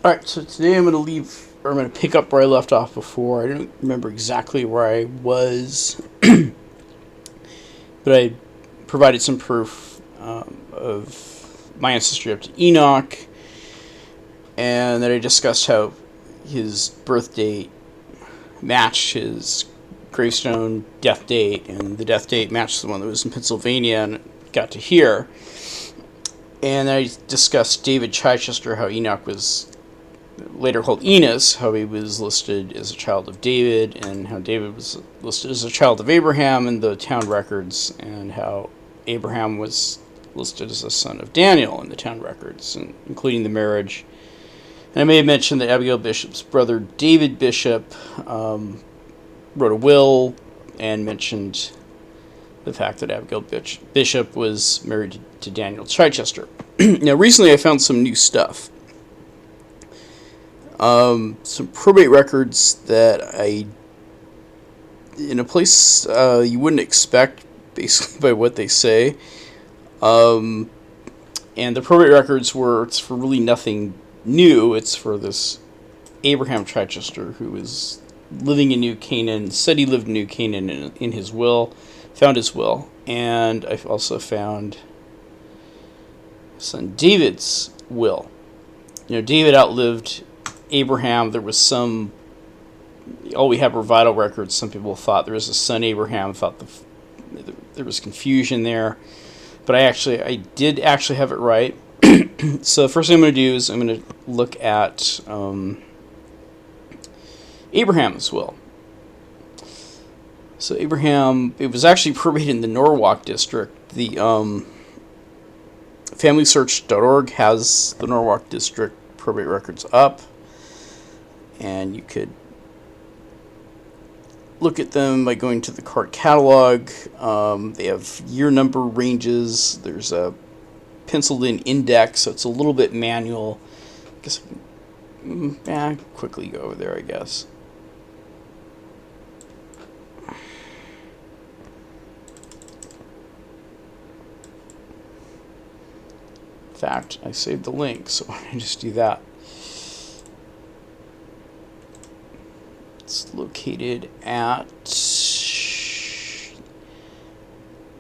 Alright, so today I'm going to pick up where I left off before. I don't remember exactly where I was, but I provided some proof of my ancestry up to Enoch, and then I discussed how his birth date matched his gravestone death date, and the death date matched the one that was in Pennsylvania, and got to here. And I discussed David Chichester, how Enoch was later called EUNICE, how he was listed as a child of David, and how David was listed as a child of Abraham in the town records, and how Abraham was listed as a son of Daniel in the town records, and including the marriage. And I may have mentioned that Abigail Bishop's brother David Bishop wrote a will, and mentioned the fact that Abigail Bishop was married to Daniel Chichester. Now, recently I found some new stuff. Some probate records that in a place you wouldn't expect, basically by what they say. And the probate records it's for really nothing new. It's for this Abraham Chichester, who was living in New Canaan, said he lived in New Canaan in his will, found his will. And I've also found son David's will. David outlived Abraham. There was all we have were vital records. Some people thought there was a son Abraham, thought there was confusion there, but I did actually have it right. So the first thing I'm going to do is I'm going to look at Abraham's will. So Abraham, it was actually probated in the Norwalk district. The FamilySearch.org has the Norwalk district probate records up, and you could look at them by going to the card catalog. They have year number ranges. There's a penciled in index, so it's a little bit manual. I guess I can quickly go over there, I guess. In fact, I saved the link, so I can just do that. It's located at...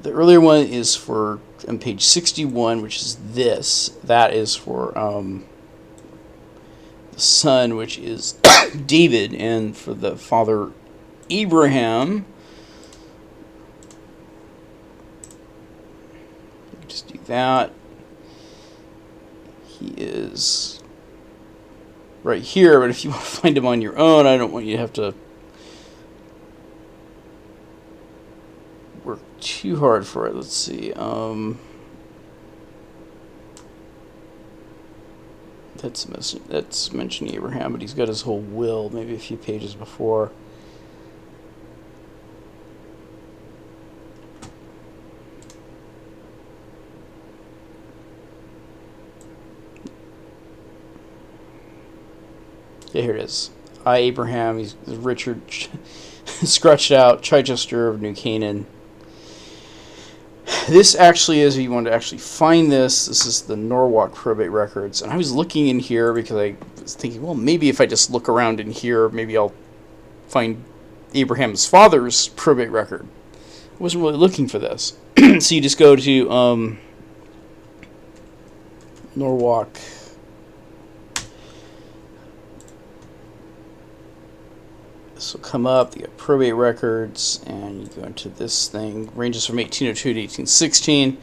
The earlier one is for on page 61, which is this. That is for the son, which is David, and for the father, Abraham. Just do that. He is right here, but if you want to find him on your own, I don't want you to have to work too hard for it. Let's see. That's mentioning Abraham, but he's got his whole will, maybe a few pages before. Yeah, here it is. I, Abraham, he's Richard scratched out, Chichester of New Canaan. This actually is, if you want to actually find this is the Norwalk Probate records. And I was looking in here because I was thinking, well, maybe if I just look around in here, maybe I'll find Abraham's father's probate record. I wasn't really looking for this. So you just go to Norwalk. This will come up, you got probate records, and you go into this thing, ranges from 1802 to 1816.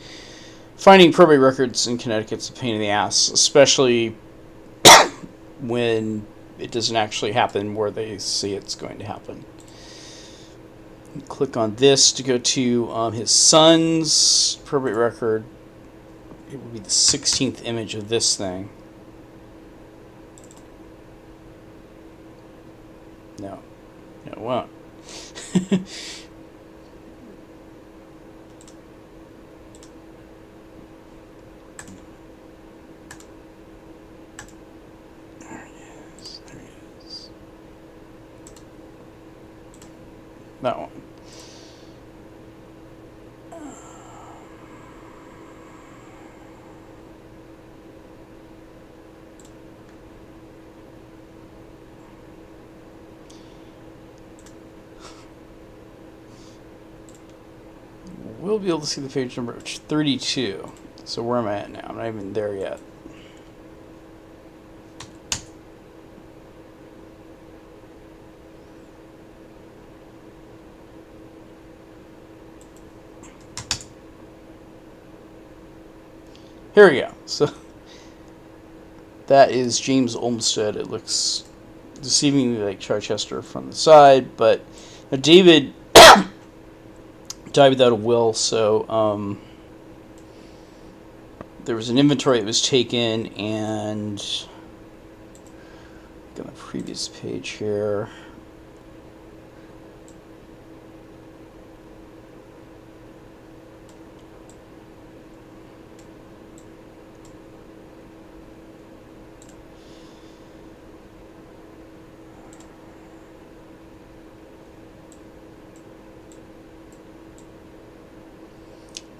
Finding probate records in Connecticut's a pain in the ass, especially when it doesn't actually happen where they say it's going to happen. You click on this to go to his son's probate record. It will be the 16th image of this thing. No. No, it won't. There it is. There it is. That one. will be able to see the page number 32. So where am I at now? I'm not even there yet. Here we go. So that is James Olmsted. It looks deceivingly like Chichester from the side, but David died without a will, so there was an inventory that was taken, and on the previous page here.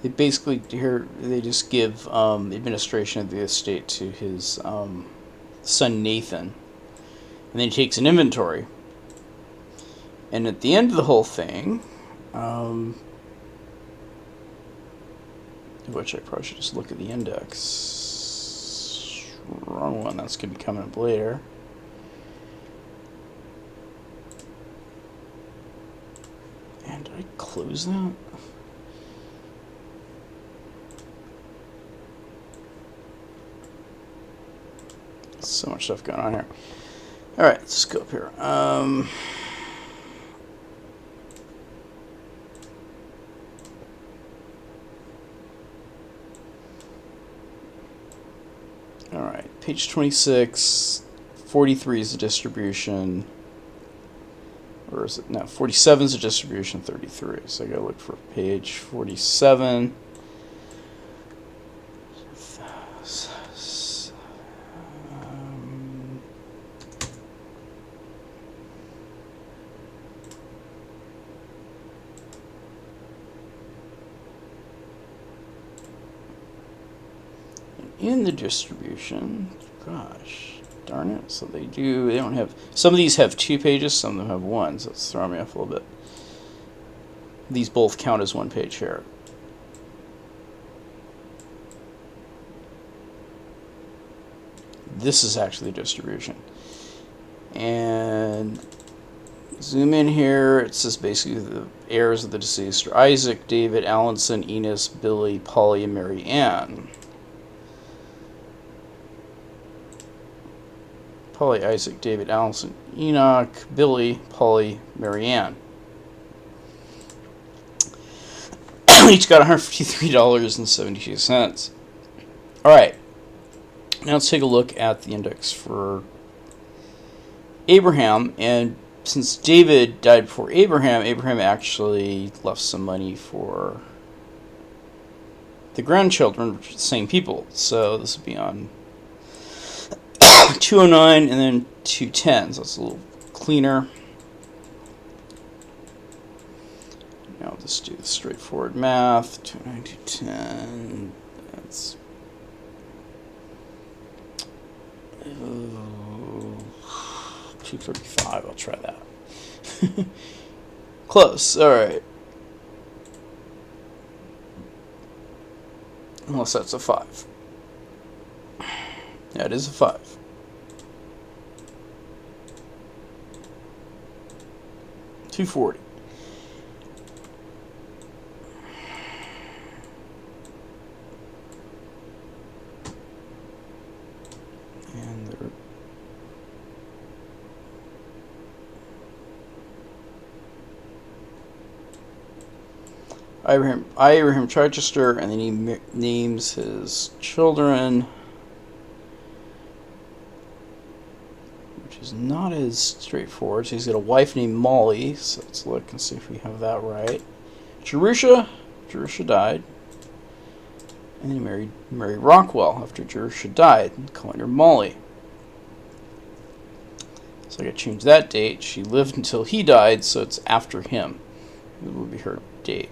They basically here they just give administration of the estate to his son Nathan, and then he takes an inventory. And at the end of the whole thing, which I probably should just look at the index. Wrong one. That's gonna be coming up later. And did I close that? So much stuff going on here. Alright, let's just go up here. Alright, page 26. 43 is the distribution. Or is it? No, 47 is the distribution, 33. So I gotta look for page 47. In the distribution, gosh darn it, so they don't have, some of these have 2 pages, some of them have 1, so it's throwing me off a little bit. These both count as 1 page here. This is actually the distribution. And zoom in here, it says basically the heirs of the deceased are Isaac, David, Allinson, Enos, Billy, Polly, and Mary Ann. Polly, Isaac, David, Allinson, Enoch, Billy, Polly, Mary Ann. Each got $153.72. Alright. Now let's take a look at the index for Abraham. And since David died before Abraham, Abraham actually left some money for the grandchildren, which are the same people. So this would be on 209 and then 210, so it's a little cleaner. Now I'll just do the straightforward math. 209, 210. That's 235. I'll try that. Close. All right. Unless that's a 5. Yeah, it is a 5. 240. And there. Abraham Chichester, and then he names his children, which is not as straightforward. So he's got a wife named Molly, so let's look and see if we have that right. Jerusha died, and then he married Mary Rockwell after Jerusha died, calling her Molly. So I gotta change that date. She lived until he died, so it's after him. It will be her date.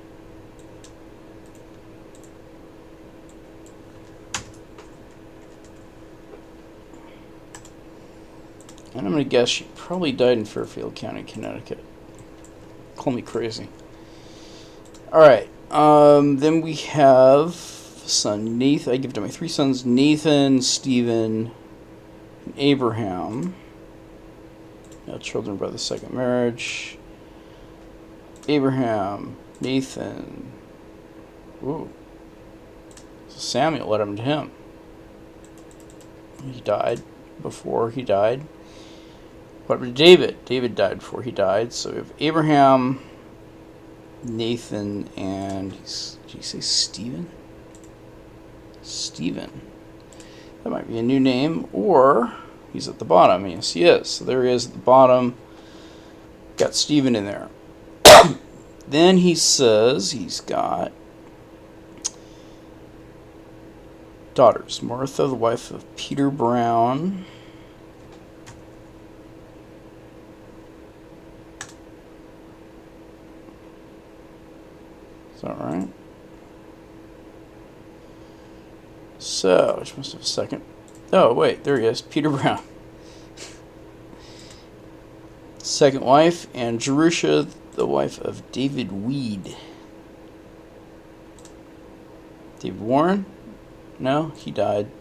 And I'm going to guess she probably died in Fairfield County, Connecticut. Call me crazy. Alright. Then we have son Nathan. I give it to my 3 sons: Nathan, Stephen, and Abraham. Now children by the second marriage. Abraham, Nathan. Ooh. So Samuel, what happened to him? He died before he died. What happened to David? David died before he died. So we have Abraham, Nathan, and did you say Stephen? Stephen. That might be a new name, or he's at the bottom. Yes, he is. So there he is at the bottom. Got Stephen in there. Then he says he's got daughters. Martha, the wife of Peter Brown. Is that right? So, which must have a second. Oh, wait, there he is. Peter Brown. Second wife, and Jerusha, the wife of David Weed. David Warren? No, he died.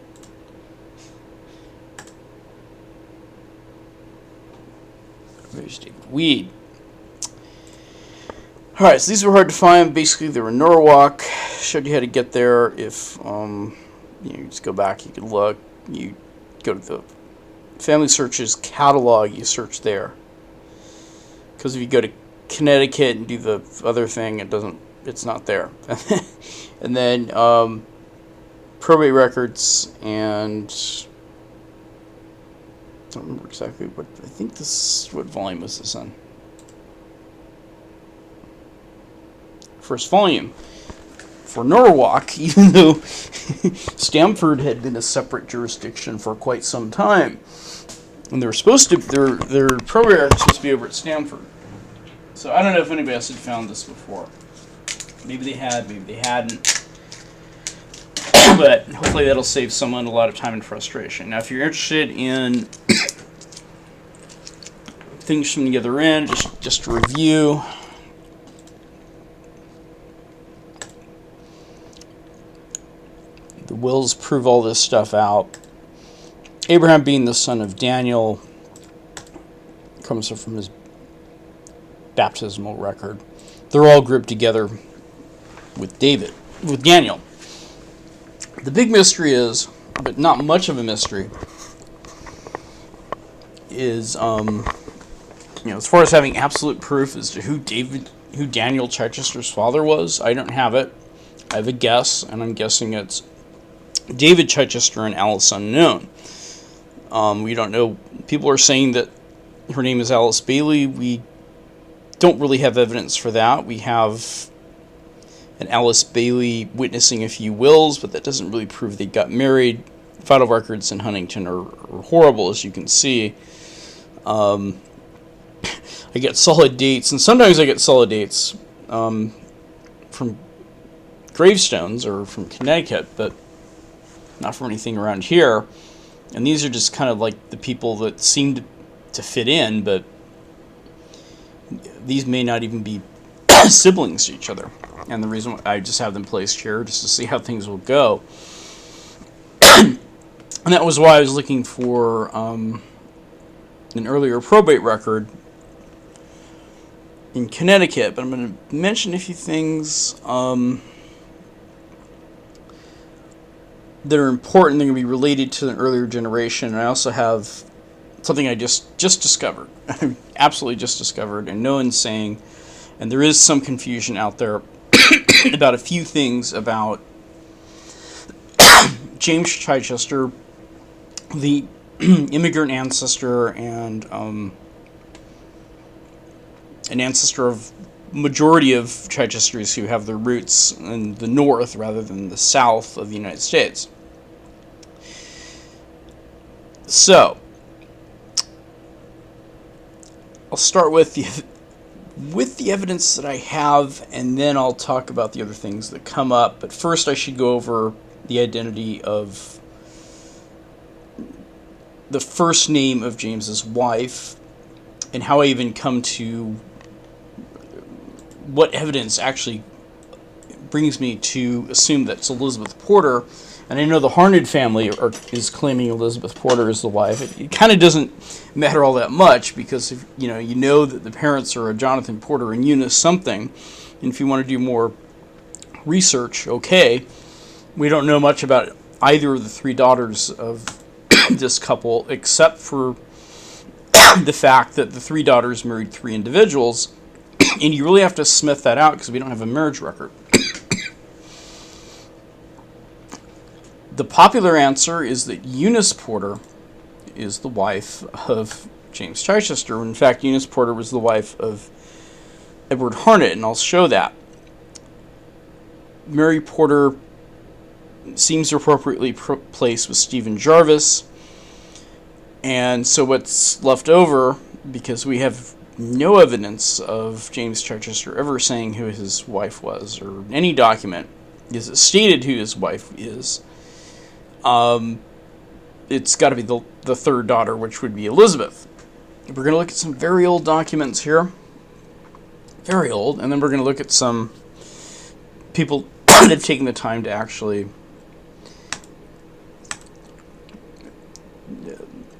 There's David Weed. Alright, so these were hard to find. Basically, they were in Norwalk. Showed you how to get there. If you just go back, you could look. You go to the Family Searches catalog, you search there. Because if you go to Connecticut and do the other thing, it's not there. And then probate records, and I don't remember exactly what, I think what volume was this on? First volume for Norwalk, even though Stamford had been a separate jurisdiction for quite some time. And they were supposed to, their probate records supposed to be over at Stamford. So I don't know if anybody else had found this before. Maybe they had, maybe they hadn't. But hopefully that'll save someone a lot of time and frustration. Now, if you're interested in things from the other end, just to review. The wills prove all this stuff out. Abraham being the son of Daniel comes from his baptismal record. They're all grouped together with Daniel. The big mystery is, but not much of a mystery, is as far as having absolute proof as to who Daniel Chichester's father was. I don't have it. I have a guess, and I'm guessing it's David Chichester and Alice Unknown. We don't know. People are saying that her name is Alice Bailey. We don't really have evidence for that. We have an Alice Bailey witnessing a few wills, but that doesn't really prove they got married. Vital records in Huntington are horrible, as you can see. I get solid dates, and sometimes I get solid dates from gravestones or from Connecticut, but not from anything around here. And these are just kind of like the people that seem to fit in, but these may not even be siblings to each other. And the reason I just have them placed here just to see how things will go. And that was why I was looking for an earlier probate record in Connecticut. But I'm going to mention a few things that are important. They're going to be related to an earlier generation. And I also have something I just discovered. Absolutely just discovered. And no one's saying, and there is some confusion out there about a few things about James Chichester, the immigrant ancestor, and an ancestor of majority of Chichesters who have their roots in the north rather than the south of the United States. So, I'll start with the evidence that I have, and then I'll talk about the other things that come up. But first I should go over the identity of the first name of James's wife, and how I even come to what evidence actually brings me to assume that it's Elizabeth Porter. And I know the Harned family is claiming Elizabeth Porter is the wife. It kind of doesn't matter all that much, because if, you know that the parents are a Jonathan Porter and Eunice something. And if you want to do more research, okay. We don't know much about either of the three daughters of this couple, except for the fact that the three daughters married three individuals. And you really have to smith that out because we don't have a marriage record. The popular answer is that Eunice Porter is the wife of James Chichester. In fact, Eunice Porter was the wife of Edward Harned, and I'll show that. Mary Porter seems appropriately placed with Stephen Jarvis. And so what's left over, because we have no evidence of James Chichester ever saying who his wife was, or any document is it stated who his wife is, it's got to be the third daughter, which would be Elizabeth. We're going to look at some very old documents here. Very old. And then we're going to look at some people that have taken the time to actually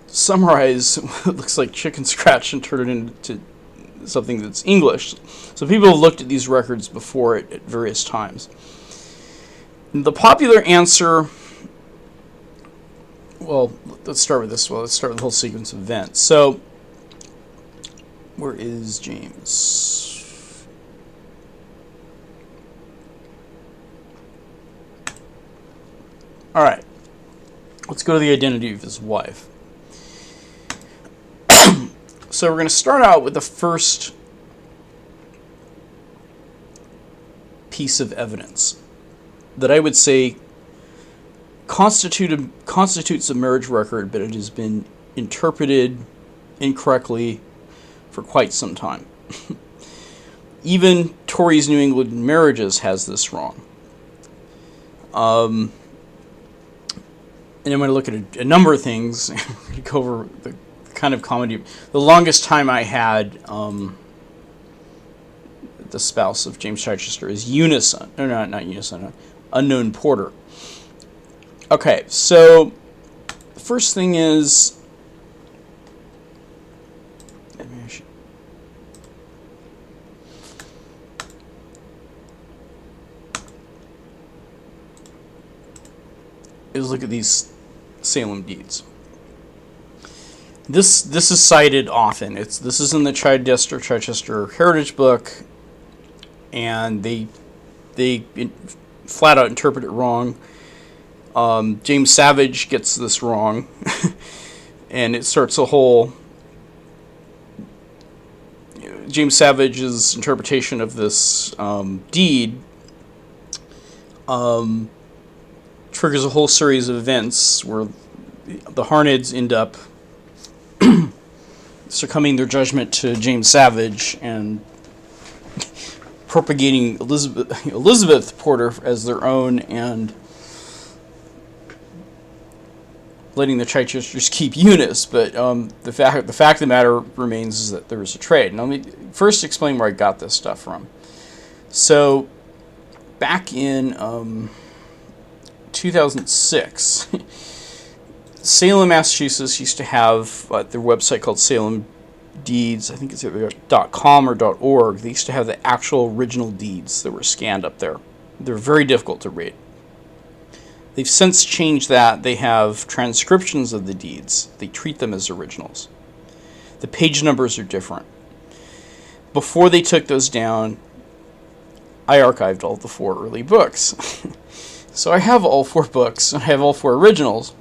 summarize what looks like chicken scratch and turn it into something that's English. So people have looked at these records before at various times. The popular answer, well, let's start with this one. Let's start with the whole sequence of events. So, where is James? All right. Let's go to the identity of his wife. So we're going to start out with the first piece of evidence that I would say constitutes a marriage record, but it has been interpreted incorrectly for quite some time. Even Torrey's New England Marriages has this wrong. And I'm going to look at a number of things. Go over the kind of comedy. The longest time I had the spouse of James Chichester is Eunice, or not Eunice, Unknown Porter. Okay, so the first thing is, look at these Salem deeds. This is cited often. This is in the Chichester Heritage Book, and they flat out interpret it wrong. James Savage gets this wrong, and it starts a whole. James Savage's interpretation of this deed triggers a whole series of events where the Harneds end up succumbing their judgment to James Savage and propagating Elizabeth Porter as their own and letting the Chichesters keep Eunice. But the fact of the matter remains is that there was a trade. Now let me first explain where I got this stuff from. So back in 2006, Salem, Massachusetts used to have their website called Salem Deeds. I think it's either .com or .org. They used to have the actual original deeds that were scanned up there. They're very difficult to read. They've since changed that. They have transcriptions of the deeds. They treat them as originals. The page numbers are different. Before they took those down, I archived all the 4 early books. So I have all 4 books. I have all 4 originals.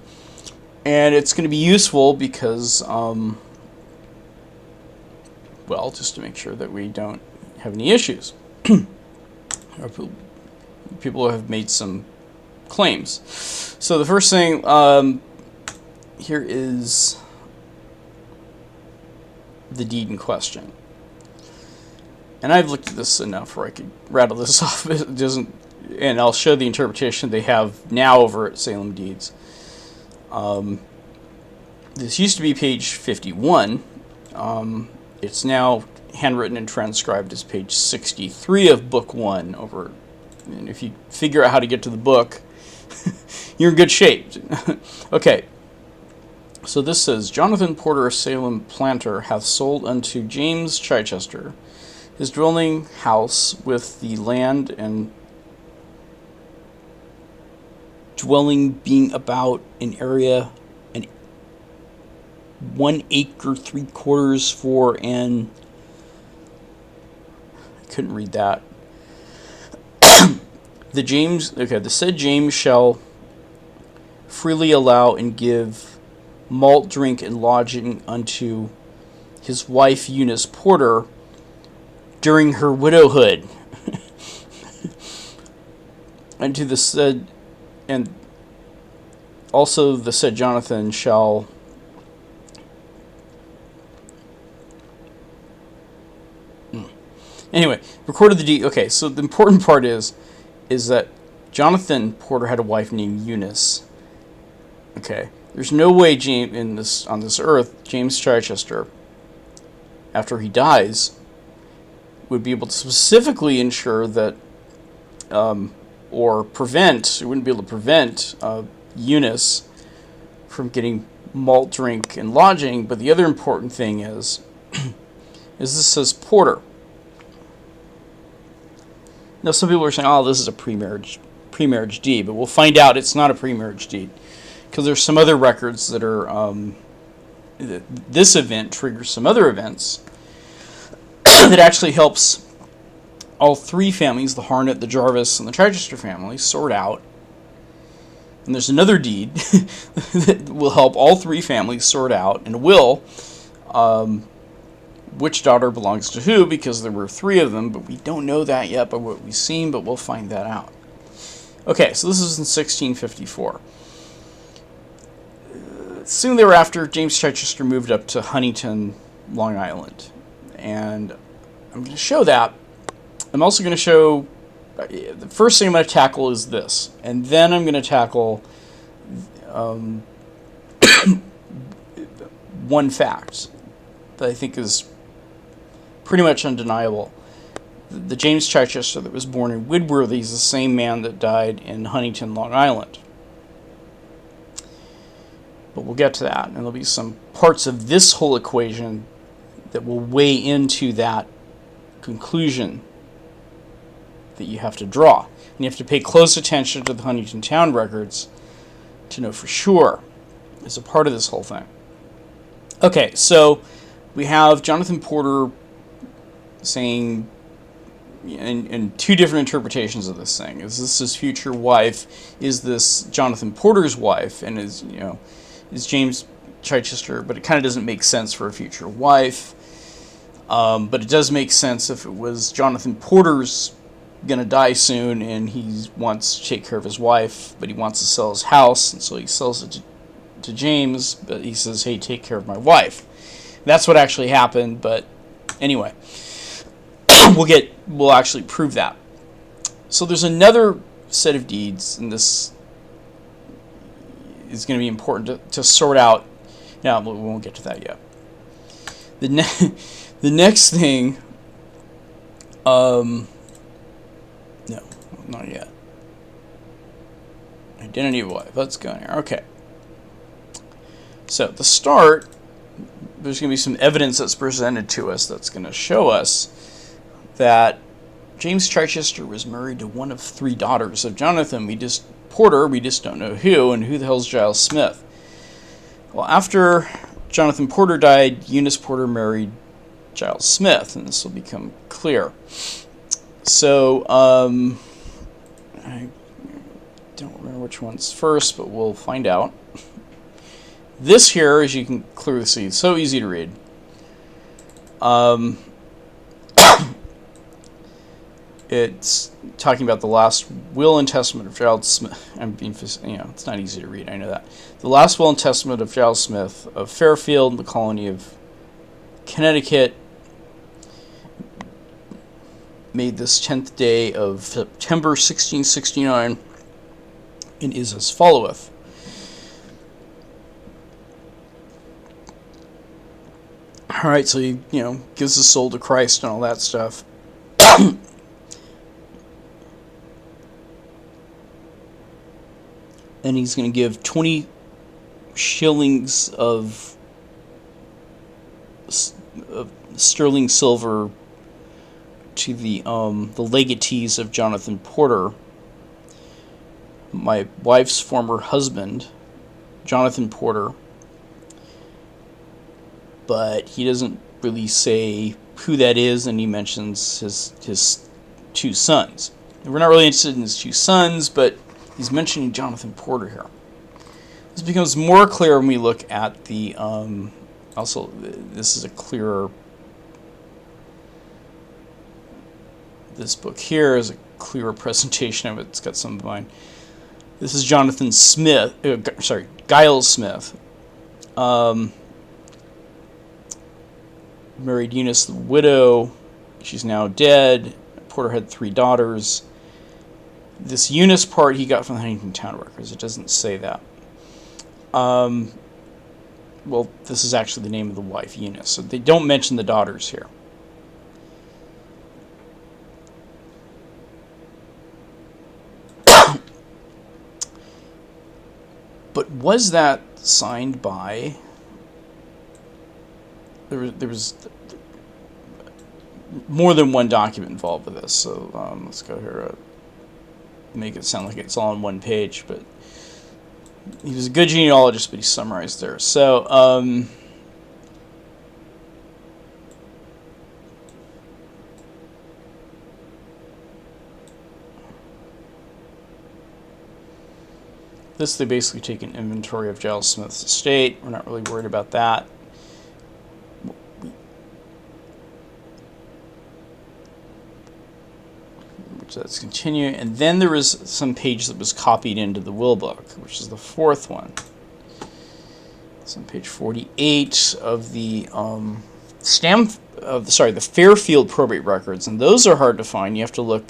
And it's going to be useful because, well, just to make sure that we don't have any issues. People have made some claims. So the first thing, here is the deed in question. And I've looked at this enough where I could rattle this off. It doesn't, and I'll show the interpretation they have now over at Salem Deeds. This used to be page 51. It's now handwritten and transcribed as page 63 of Book 1 over And if you figure out how to get to the book, you're in good shape. Okay. So this says, Jonathan Porter, a Salem planter, hath sold unto James Chichester his dwelling house with the land and dwelling being about an area, an 1 acre 3/4 for an, I couldn't read that. The said James shall freely allow and give malt, drink, and lodging unto his wife Eunice Porter during her widowhood. And to the said, and also the said Jonathan shall anyway, recorded the deed. Okay, so the important part is that Jonathan Porter had a wife named Eunice. Okay, there's no way on this earth, James Chichester, after he dies, would be able to specifically ensure that, or prevent, he wouldn't be able to prevent Eunice from getting malt, drink, and lodging. But the other important thing is this says Porter. Now, some people are saying, "Oh, this is a pre-marriage deed," but we'll find out it's not a pre-marriage deed, because there's some other records that are this event triggers some other events that actually helps all three families, the Harnett, the Jarvis, and the Chichester family, sort out. And there's another deed that will help all three families sort out, and will, which daughter belongs to who, because there were 3 of them, but we don't know that yet by what we've seen, but we'll find that out. Okay, so this is in 1654. Soon thereafter, James Chichester moved up to Huntington, Long Island. And I'm going to show that. I'm also going to show, the first thing I'm going to tackle is this. And then I'm going to tackle one fact that I think is pretty much undeniable. The James Chichester that was born in Widworthy is the same man that died in Huntington, Long Island. But we'll get to that, and there'll be some parts of this whole equation that will weigh into that conclusion that you have to draw. And you have to pay close attention to the Huntington town records to know for sure as a part of this whole thing. Okay, so we have Jonathan Porter saying, and 2 different interpretations of this thing. Is this his future wife? Is this Jonathan Porter's wife? And is James Chichester, but it kind of doesn't make sense for a future wife. But it does make sense if it was Jonathan Porter's going to die soon and he wants to take care of his wife, but he wants to sell his house, and so he sells it to James, but he says, hey, take care of my wife. That's what actually happened, but anyway, we'll actually prove that. So there's another set of deeds, and this is going to be important to sort out. Now, we won't get to that yet. The next thing, no, not yet. Identity of wife. Let's go in here. Okay. So at the start, there's going to be some evidence that's presented to us that's going to show us that James Chichester was married to one of 3 daughters of Jonathan. Porter, we just don't know who, and who the hell's Giles Smith? Well, after Jonathan Porter died, Eunice Porter married Giles Smith, and this will become clear. So, I don't remember which one's first, but we'll find out. This here, as you can clearly see, it's so easy to read. It's talking about the last will and testament of Giles Smith. It's not easy to read, I know that. The last will and testament of Giles Smith of Fairfield, the colony of Connecticut, made this 10th day of September 1669, and is as followeth. Alright, so he, gives his soul to Christ and all that stuff. and he's going to give 20 shillings of sterling silver to the legatees of Jonathan Porter, my wife's former husband, Jonathan Porter, but he doesn't really say who that is, and he mentions his two sons. We're not really interested in his two sons, but he's mentioning Jonathan Porter here. This becomes more clear when we look at the, also, this is a clearer, this book here is a clearer presentation of it. It's got some of mine. This is Jonathan Smith, Giles Smith. Married Eunice, the widow. She's now dead. Porter had 3 daughters. This Eunice part he got from the Huntington Town Records. It doesn't say that. Well, this is actually the name of the wife, Eunice. So they don't mention the daughters here. But was that signed by... There was more than one document involved with this, so let's go here, make it sound like it's all on one page, but he was a good genealogist, but he summarized there. So, this, they basically take an inventory of Giles Smith's estate. We're not really worried about that. So let's continue. And then there was some page that was copied into the will book, which is the 4th one. It's on page 48 of the the Fairfield probate records, and those are hard to find. You have to look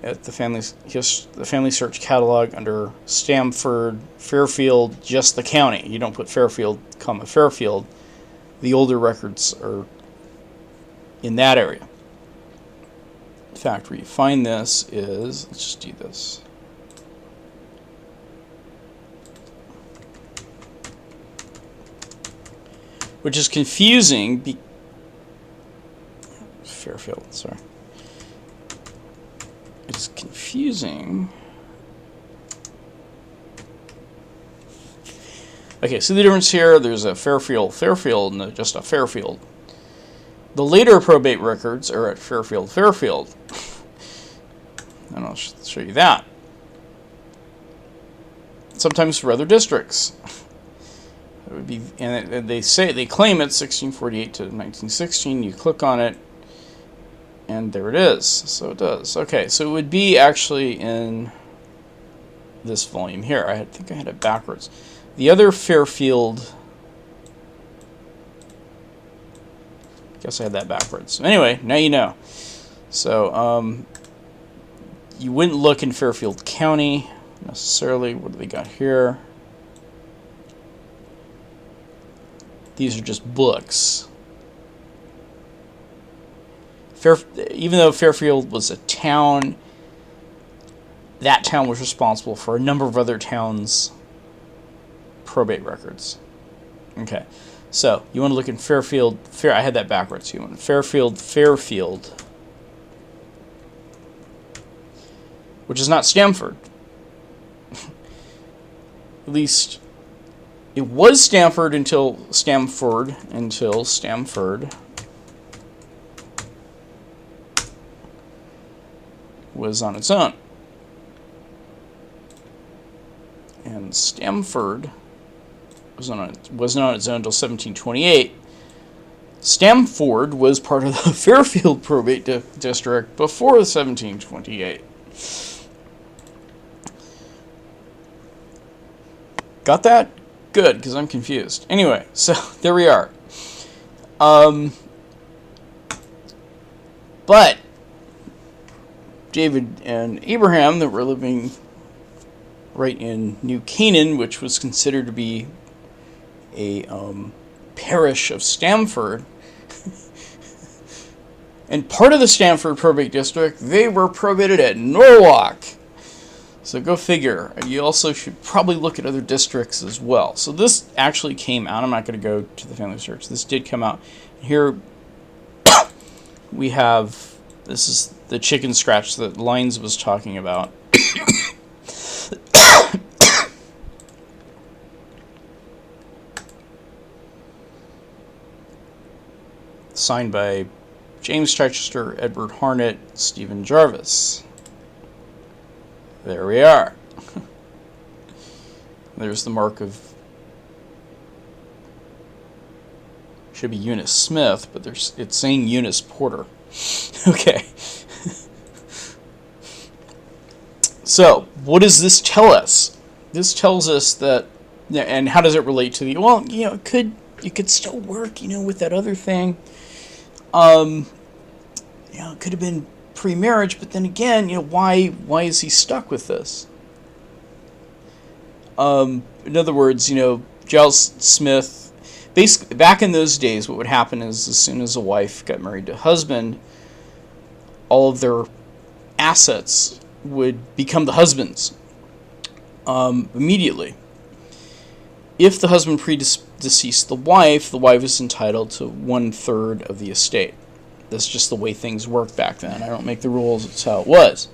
at the family search catalog under Stamford, Fairfield, just the county. You don't put Fairfield, Fairfield. The older records are in that area. In fact, where you find this is, let's just do this. Which is confusing. Fairfield, sorry. It's confusing. Okay, see the difference here? There's a Fairfield, and just a Fairfield. The later probate records are at Fairfield. And I'll show you that. Sometimes for other districts. It would be, and they claim it's 1648 to 1916. You click on it, and there it is. So it does. Okay, so it would be actually in this volume here. I think I had it backwards. The other Fairfield. Guess I had that backwards. Anyway, now you know. So, you wouldn't look in Fairfield County necessarily. What do they got here? These are just books. Even though Fairfield was a town, that town was responsible for a number of other towns' probate records. Okay. So, you want to look in Fairfield, I had that backwards. You want Fairfield, which is not Stamford. At least, it was Stamford until Stamford was on its own. And Stamford wasn't on its own until 1728. Stamford was part of the Fairfield probate district before 1728. Got that? Good, because I'm confused. Anyway, so there we are. But David and Abraham, that were living right in New Canaan, which was considered to be a parish of Stamford, and part of the Stamford probate district, they were probated at Norwalk. So go figure. You also should probably look at other districts as well. So this actually came out. I'm not going to go to the family search. This did come out. Here we have, this is the chicken scratch that Lines was talking about. Signed by James Chichester, Edward Harnett, Stephen Jarvis. There we are. There's the mark of, should be Eunice Smith, but it's saying Eunice Porter. Okay. So, what does this tell us? This tells us that, and how does it relate to the, well, you know, it could still work, you know, with that other thing. You know, it could have been pre-marriage, but then again, you know, why is he stuck with this? In other words, you know, Giles Smith, basically, back in those days, what would happen is as soon as a wife got married to a husband, all of their assets would become the husband's immediately. If the husband predeceased the wife is entitled to 1/3 of the estate. That's just the way things worked back then. I don't make the rules, it's how it was.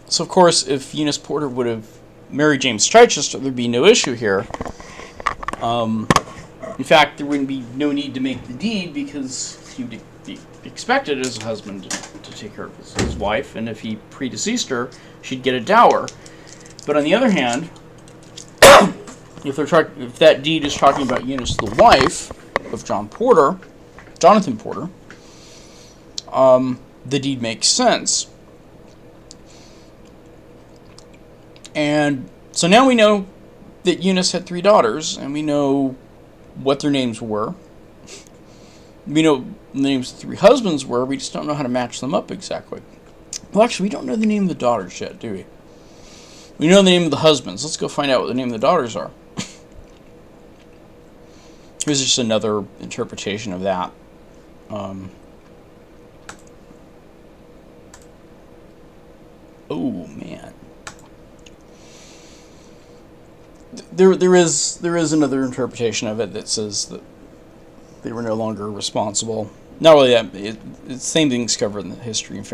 So, of course, if Eunice Porter would have married James Chichester, there'd be no issue here. In fact, there wouldn't be no need to make the deed because he would be expected as a husband to take care of his wife, and if he predeceased her, she'd get a dower. But on the other hand, if that deed is talking about Eunice, the wife of Jonathan Porter, the deed makes sense. And so now we know that Eunice had 3 daughters, and we know what their names were. We know the names of the 3 husbands were, we just don't know how to match them up exactly. Well, actually, we don't know the name of the daughters yet, do we? We know the name of the husbands. Let's go find out what the name of the daughters are. Here's just another interpretation of that. Oh, man. There is another interpretation of it that says that they were no longer responsible. Not really that. It's the same thing's covered in the history of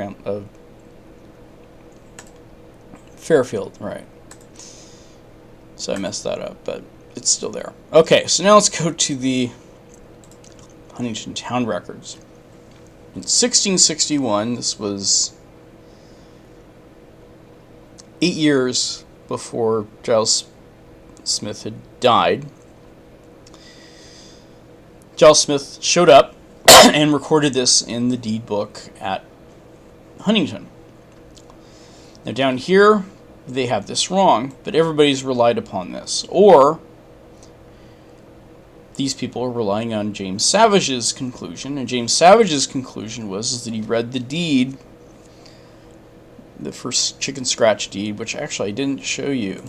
Fairfield, right. So I messed that up, but it's still there. Okay, so now let's go to the Huntington town records. In 1661, this was 8 years before Giles Smith had died. Giles Smith showed up and recorded this in the deed book at Huntington. Now down here, they have this wrong, but everybody's relied upon this. Or these people are relying on James Savage's conclusion, and James Savage's conclusion was that he read the deed, the first chicken scratch deed, which actually I didn't show you,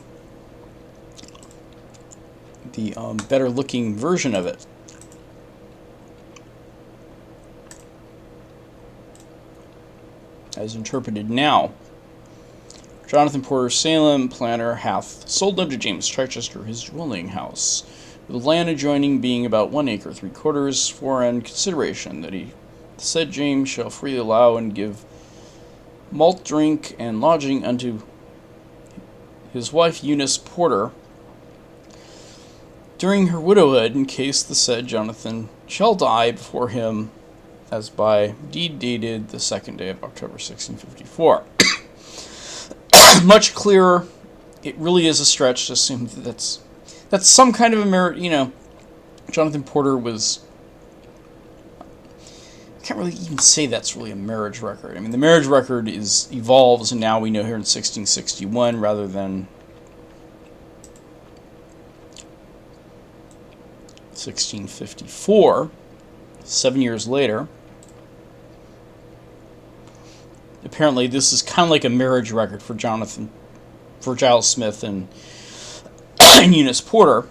the better looking version of it. As interpreted now. Jonathan Porter, Salem, planter, hath sold unto James Chichester his dwelling house, with the land adjoining being about 1 acre 3/4, for an consideration that he said James shall freely allow and give malt drink and lodging unto his wife Eunice Porter during her widowhood, in case the said Jonathan shall die before him, as by deed dated the 2nd day of October 1654. Much clearer. It really is a stretch to assume that that's some kind of a merit. You know, Jonathan Porter was. I can't really even say that's really a marriage record. I mean, the marriage record evolves, and now we know here in 1661 rather than 1654. 7 years later. Apparently, this is kind of like a marriage record for Giles Smith and Eunice Porter.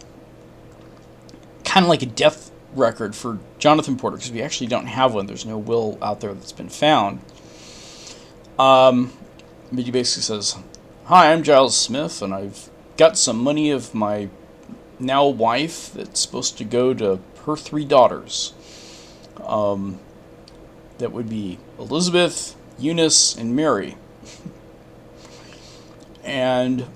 Kind of like a death record for Jonathan Porter, because we actually don't have one. There's no will out there that's been found. But he basically says, "Hi, I'm Giles Smith, and I've got some money of my now wife that's supposed to go to her 3 daughters. That would be Elizabeth, Eunice, and Mary. And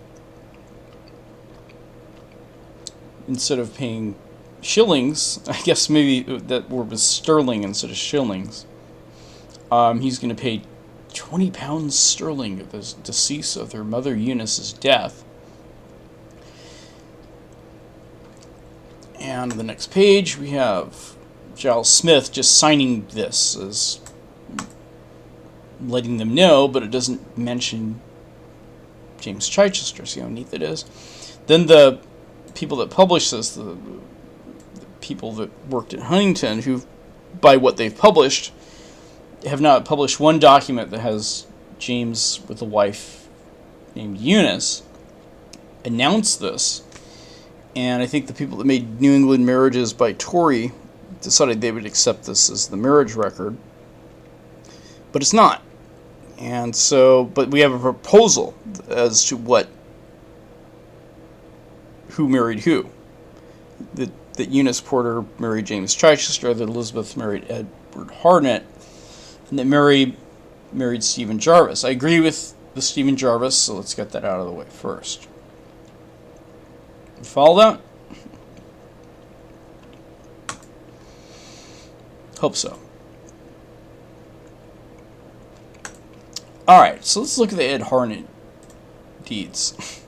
instead of paying shillings, I guess maybe that word was sterling instead of shillings, he's going to pay £20 sterling at the decease of their mother Eunice's death." And on the next page, we have Giles Smith just signing this as letting them know, but it doesn't mention James Chichester. See how neat that is? Then the people that published this, the people that worked at Huntington, who, by what they've published, have not published one document that has James with a wife named Eunice, announced this. And I think the people that made New England Marriages by Tory decided they would accept this as the marriage record. But it's not. And so, but we have a proposal as to who married who. That Eunice Porter married James Chichester, that Elizabeth married Edward Harnett, and that Mary married Stephen Jarvis. I agree with the Stephen Jarvis, so let's get that out of the way first. You follow that? Hope so. Alright, so let's look at the Ed Harnett deeds.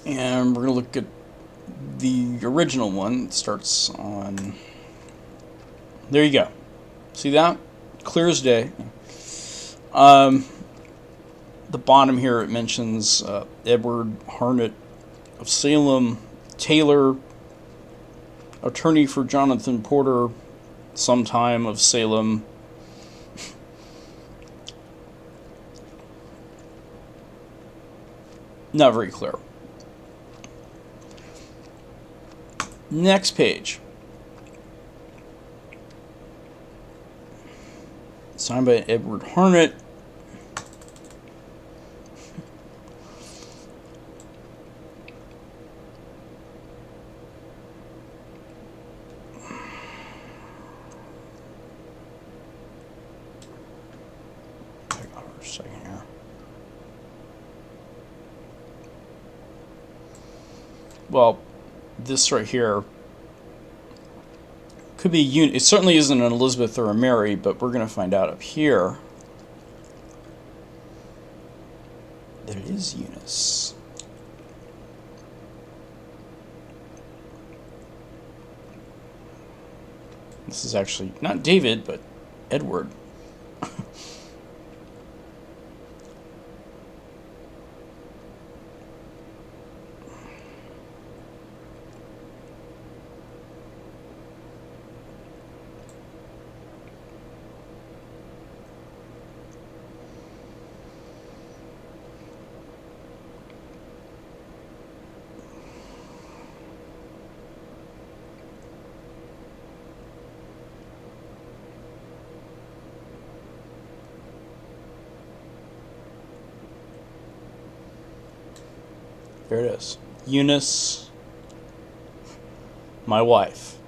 And we're going to look at the original one. It starts on... There you go. See that? Clear as day. The bottom here, it mentions Edward Harnett of Salem, Taylor, attorney for Jonathan Porter, sometime of Salem. Not very clear. Next page. Signed by Edward Harnett. Hang on for a second here. Well, this right here could be it certainly isn't an Elizabeth or a Mary, but we're going to find out up here that it is Eunice. This is actually not David, but Edward. There it is. Eunice, my wife.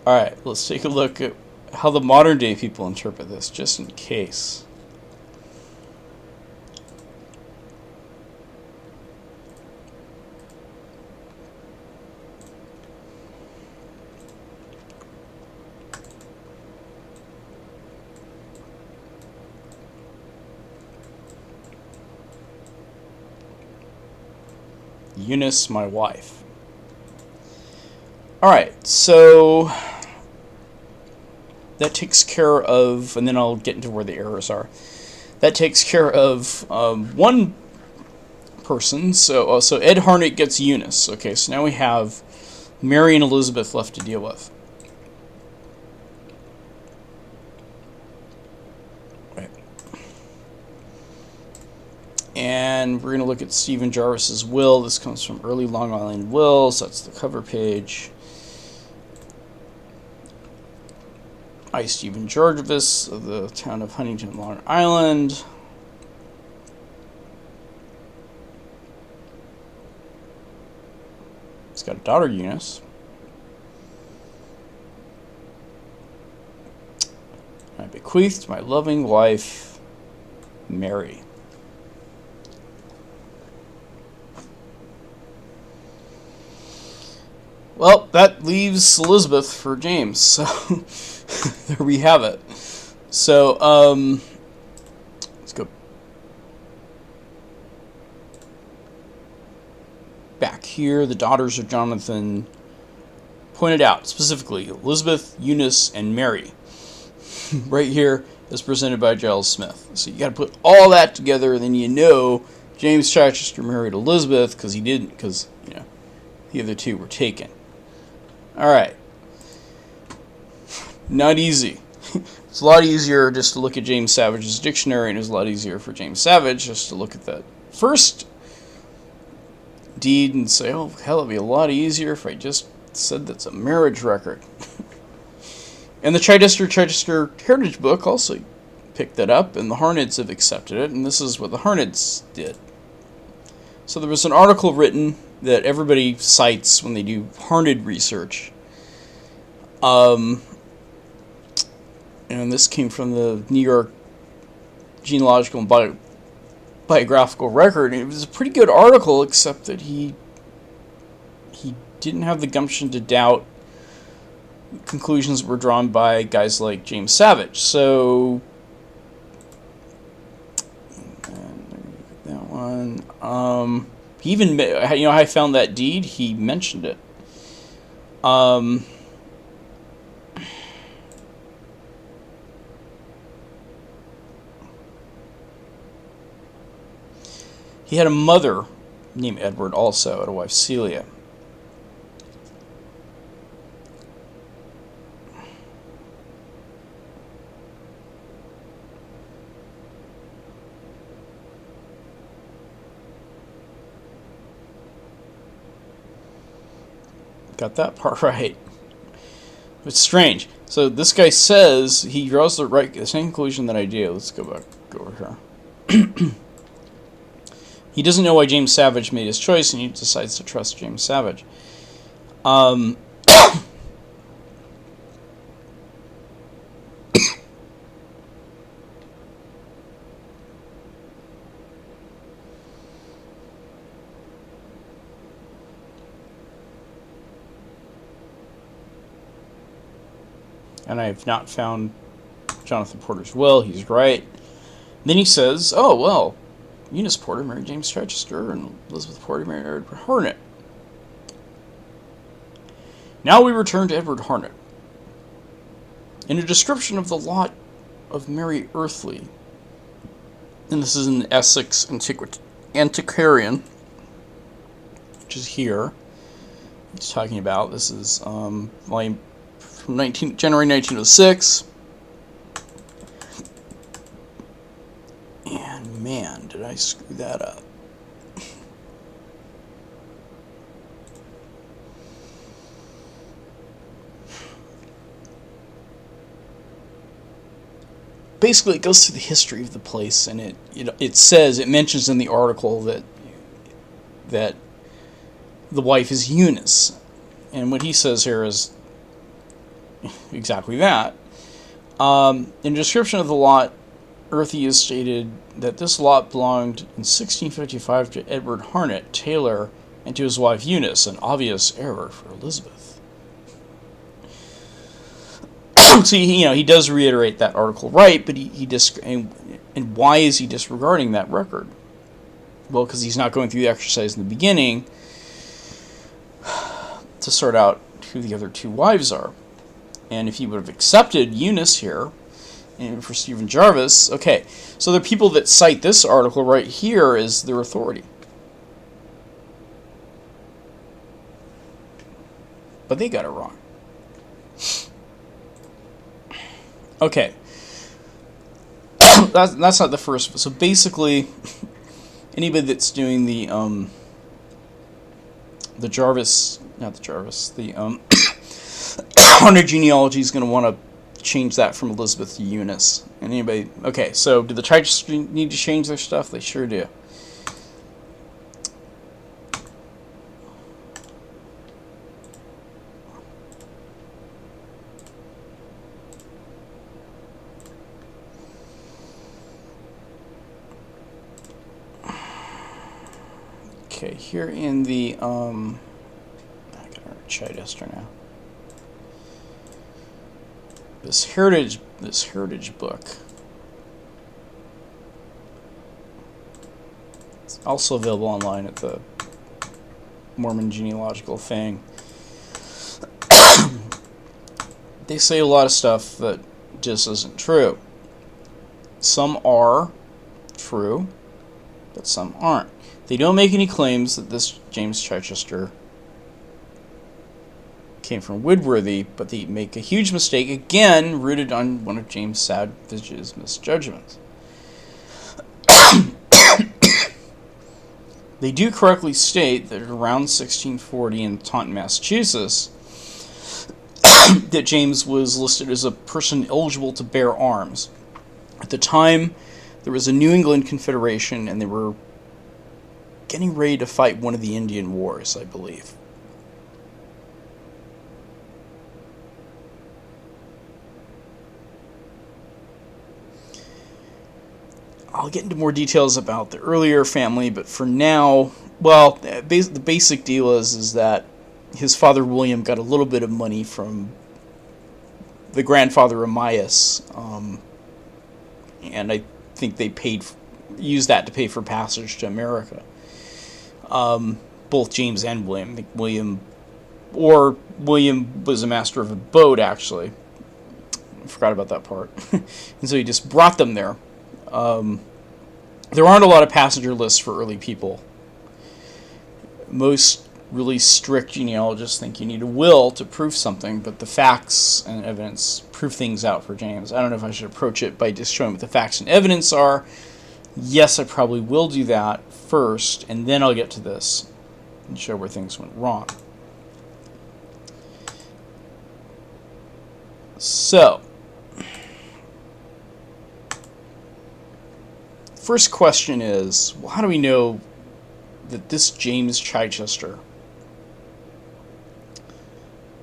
Alright, let's take a look at how the modern day people interpret this, just in case. Eunice, my wife. Alright, so that takes care of, and then I'll get into where the errors are. That takes care of one person, so Ed Harnett gets Eunice. Okay, so now we have Mary and Elizabeth left to deal with. And we're going to look at Stephen Jarvis's will. This comes from Early Long Island Wills. That's the cover page. I, Stephen Jarvis, of the town of Huntington, Long Island. He's got a daughter, Eunice. I bequeath to my loving wife, Mary. Well, that leaves Elizabeth for James, so there we have it. So, let's go back here. The daughters of Jonathan pointed out, specifically, Elizabeth, Eunice, and Mary. Right here is presented by Giles Smith. So you got to put all that together, and then you know James Chichester married Elizabeth, because he didn't, because, you know, the other two were taken. Alright. Not easy. It's a lot easier just to look at James Savage's dictionary, and it's a lot easier for James Savage just to look at that first deed and say, oh, hell, it'd be a lot easier if I just said that's a marriage record. And the Chichester Heritage Book also picked that up, and the Harneds have accepted it, and this is what the Harneds did. So there was an article written that everybody cites when they do Harned research. And this came from the New York Genealogical and Biographical Record. And it was a pretty good article, except that he didn't have the gumption to doubt conclusions that were drawn by guys like James Savage. So, that one. He even, you know, I found that deed. He mentioned it. He had a mother named Edward also, and a wife Celia. Got that part right. It's strange. So this guy says he draws the same conclusion that I do. Let's go over here. He doesn't know why James Savage made his choice, and he decides to trust James Savage. And I have not found Jonathan Porter's will. He's right. Then he says, oh, well, Eunice Porter married James Chichester, and Elizabeth Porter married Edward Harnett. Now we return to Edward Harnett. In a description of the lot of Mary Earthley, and this is in the Essex Antiquarian, which is here, he's talking about, this is volume from January 1906. And man, did I screw that up. Basically, it goes through the history of the place, and it mentions in the article that the wife is Eunice, and what he says here is exactly that. In the description of the lot, Earthy is stated that this lot belonged in 1655 to Edward Harnett, tailor, and to his wife Eunice, an obvious error for Elizabeth. So he does reiterate that article right, but and why is he disregarding that record? Well, because he's not going through the exercise in the beginning to sort out who the other two wives are. And if he would have accepted Eunice here, and for Stephen Jarvis, okay, so the people that cite this article right here is their authority. But they got it wrong. Okay. That's not the first. So basically, anybody that's doing the Jarvis, not the Jarvis, the Harnett genealogy is going to want to change that from Elizabeth to Eunice. And anybody, okay, so do the Chichesters need to change their stuff? They sure do. Okay, here in the, I gotta Chichester now. This heritage book. It's also available online at the Mormon Genealogical thing. They say a lot of stuff that just isn't true. Some are true, but some aren't. They don't make any claims that this James Chichester came from Widworthy, but they make a huge mistake, again, rooted on one of James Savage's misjudgments. They do correctly state that around 1640 in Taunton, Massachusetts, that James was listed as a person eligible to bear arms. At the time, there was a New England Confederation, and they were getting ready to fight one of the Indian Wars, I believe. I'll get into more details about the earlier family, but for now, well, the basic deal is that his father William got a little bit of money from the grandfather Amias, and I think they used that to pay for passage to America. Both James and William. I think William was a master of a boat, actually. I forgot about that part. And so he just brought them there. There aren't a lot of passenger lists for early people. Most really strict genealogists think you need a will to prove something, but the facts and evidence prove things out for James. I don't know if I should approach it by just showing what the facts and evidence are. Yes, I probably will do that first, and then I'll get to this and show where things went wrong. So, first question is, well, how do we know that this James Chichester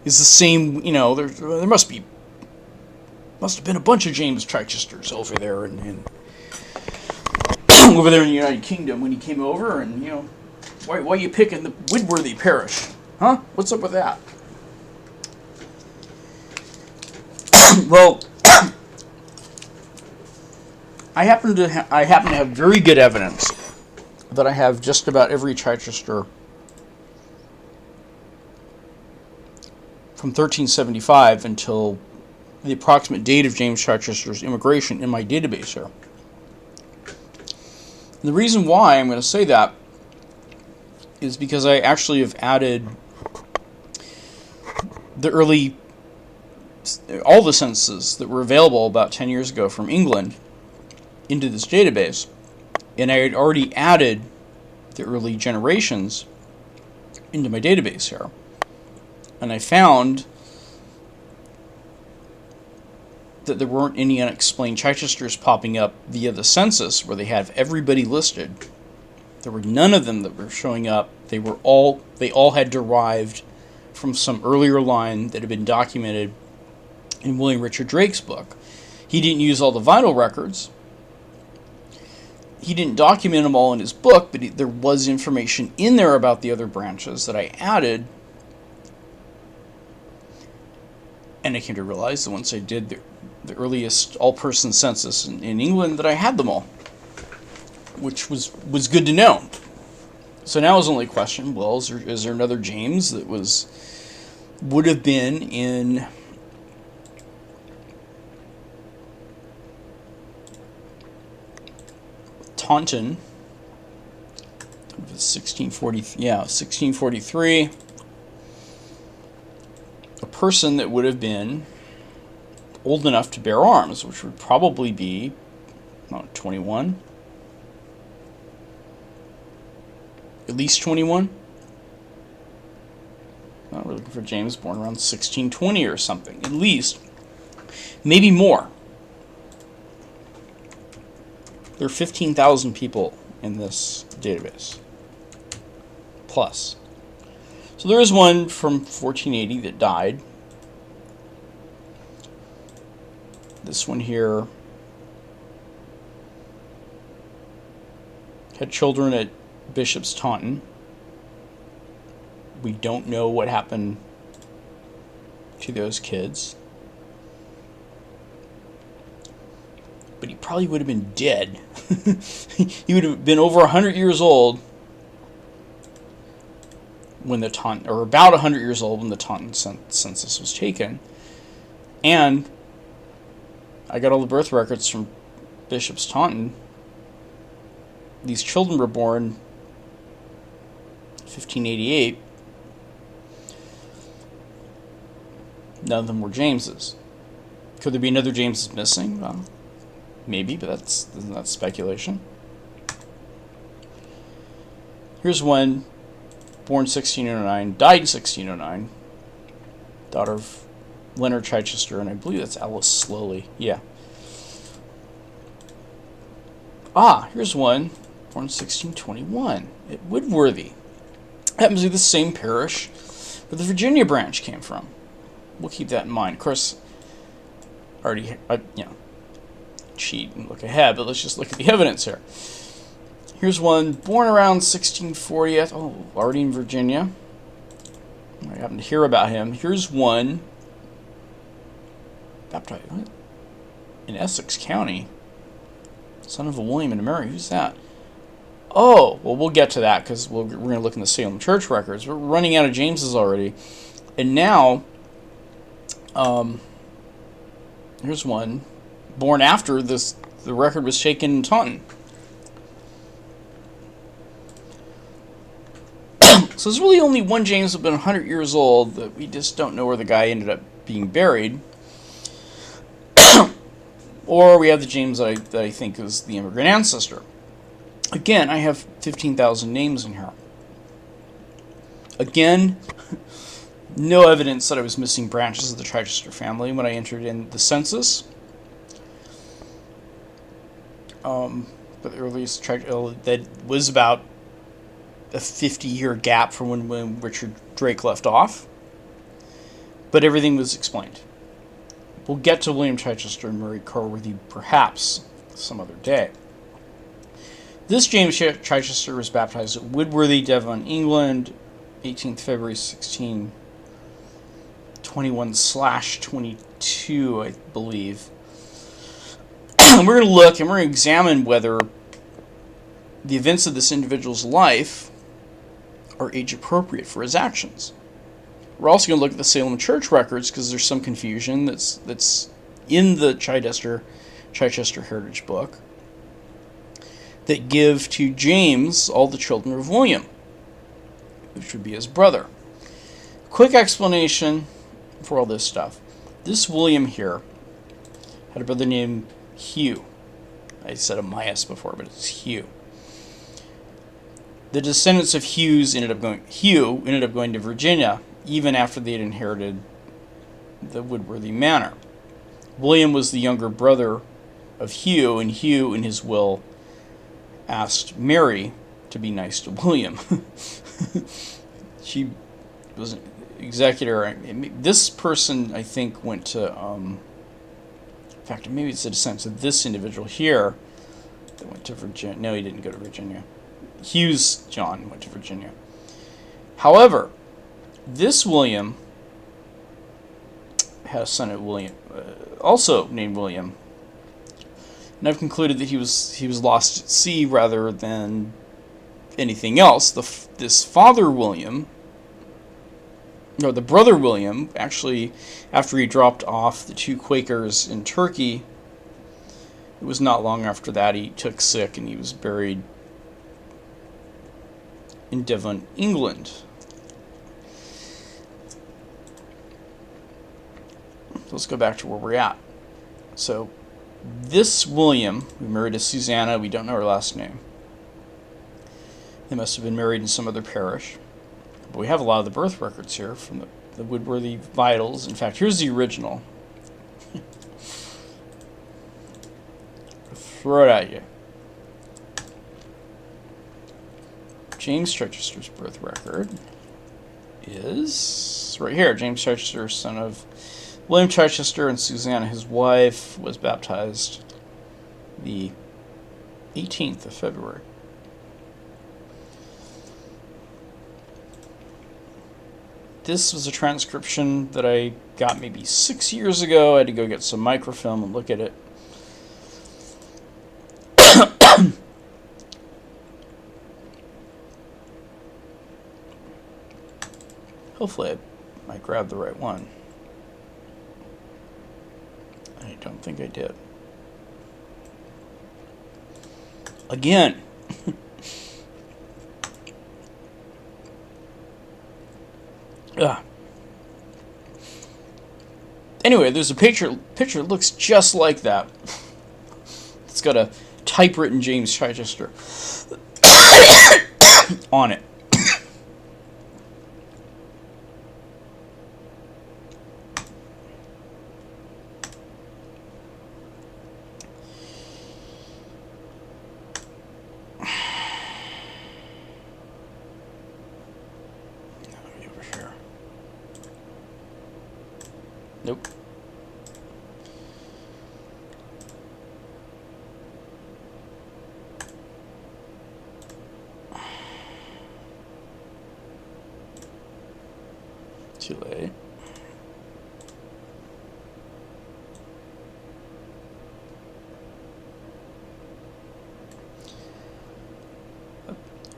is the same? You know, there must have been a bunch of James Chichesters over there in over there in the United Kingdom when he came over, and you know, why are you picking the Widworthy parish? Huh? What's up with that? Well, I happen to have very good evidence that I have just about every Chichester from 1375 until the approximate date of James Chichester's immigration in my database here. And the reason why I'm going to say that is because I actually have added all the censuses that were available about 10 years ago from England into this database, and I had already added the early generations into my database here, and I found that there weren't any unexplained Chichesters popping up via the census where they have everybody listed. There were none of them that were showing up. They all had derived from some earlier line that had been documented in William Richard Drake's book. He didn't use all the vital records. He didn't document them all in his book, but there was information in there about the other branches that I added. And I came to realize that once I did the earliest all-person census in England, that I had them all, which was good to know. So now is only a question, well, is there another James that would have been in Taunton, 1643, a person that would have been old enough to bear arms, which would probably be 21, at least 21. We're looking for James born around 1620 or something, at least. Maybe more. There are 15,000 people in this database. Plus. So there is one from 1480 that died. This one here had children at Bishop's Taunton. We don't know what happened to those kids. But he probably would have been dead. He would have been over 100 years old when the Taunton, or about 100 years old when the Taunton census was taken. And I got all the birth records from Bishop's Taunton. These children were born 1588. None of them were Jameses. Could there be another James missing? Well, maybe, but that's speculation. Here's one, born 1609, died in 1609. Daughter of Leonard Chichester, and I believe that's Alice Slowly. Yeah. Here's one, born 1621, at Widworthy. Happens to be the same parish where the Virginia branch came from. We'll keep that in mind. Of course, cheat and look ahead, but let's just look at the evidence here. Here's one born around 1640. Already in Virginia. I happen to hear about him. Here's one baptized in Essex County. Son of a William and Mary. Who's that? Oh, well, we'll get to that because we're going to look in the Salem church records. We're running out of Jameses already. And now, here's one born after the record was taken in Taunton. So there's really only one James that's been 100 years old that we just don't know where the guy ended up being buried. Or we have the James that I think is the immigrant ancestor. Again, I have 15,000 names in here. Again, no evidence that I was missing branches of the Chichester family when I entered in the census. But the earliest that was about a 50-year gap from when Richard Drake left off. But everything was explained. We'll get to William Chichester and Mary Corworthy perhaps some other day. This James Chichester was baptized at Widworthy, Devon, England, 18th February 1621/22, I believe. And we're going to look and we're going to examine whether the events of this individual's life are age appropriate for his actions. We're also going to look at the Salem church records because there's some confusion that's in the Chichester Heritage Book that give to James all the children of William, which would be his brother. Quick explanation for all this stuff. This William here had a brother named Hugh. I said Amias before, but it's Hugh. The descendants of Hugh ended up going to Virginia even after they had inherited the Widworthy manor. William was the younger brother of Hugh, and Hugh, in his will, asked Mary to be nice to William. She was an executor. This person, I think, went to... in fact, maybe it's a descendant of this individual here that went to Virginia. No, he didn't go to Virginia. Hugh's John went to Virginia. However, this William had a son also named William, and I've concluded that he was lost at sea rather than anything else. This father William, or the brother William, actually, after he dropped off the two Quakers in Turkey, it was not long after that he took sick and he was buried in Devon, England. Let's go back to where we're at. So, this William, who married a Susanna, we don't know her last name. They must have been married in some other parish. But we have a lot of the birth records here from the Widworthy Vitals. In fact, here's the original. throw it at you. James Chichester's birth record is right here. James Chichester, son of William Chichester and Susanna, his wife, was baptized the 18th of February. This was a transcription that I got maybe 6 years ago. I had to go get some microfilm and look at it. Hopefully I might grab the right one. I don't think I did. Again. Anyway, there's a picture that looks just like that. It's got a typewritten James Chichester on it. Nope. Too late.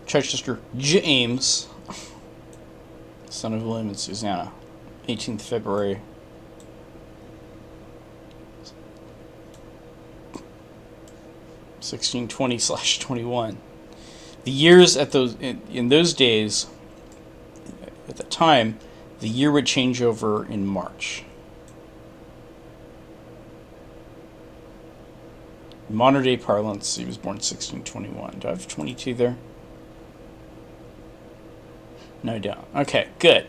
Chichester James, son of William and Susanna, 18th February. 1620/21. The years at those in those days, at the time, the year would change over in March. In modern day parlance, he was born 1621. Do I have 22 there? No, I don't. Okay, good.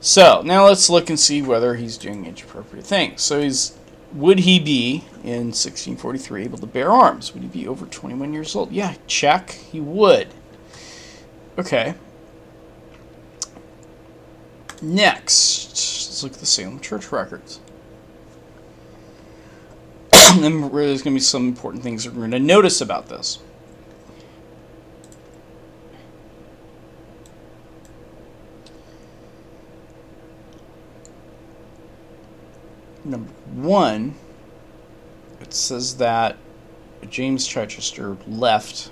So now let's look and see whether he's doing age-appropriate things. So would he be, in 1643, able to bear arms? Would he be over 21 years old? Yeah, check. He would. Okay. Next, let's look at the Salem church records. And there's going to be some important things that we're going to notice about this. Number one, it says that James Chichester left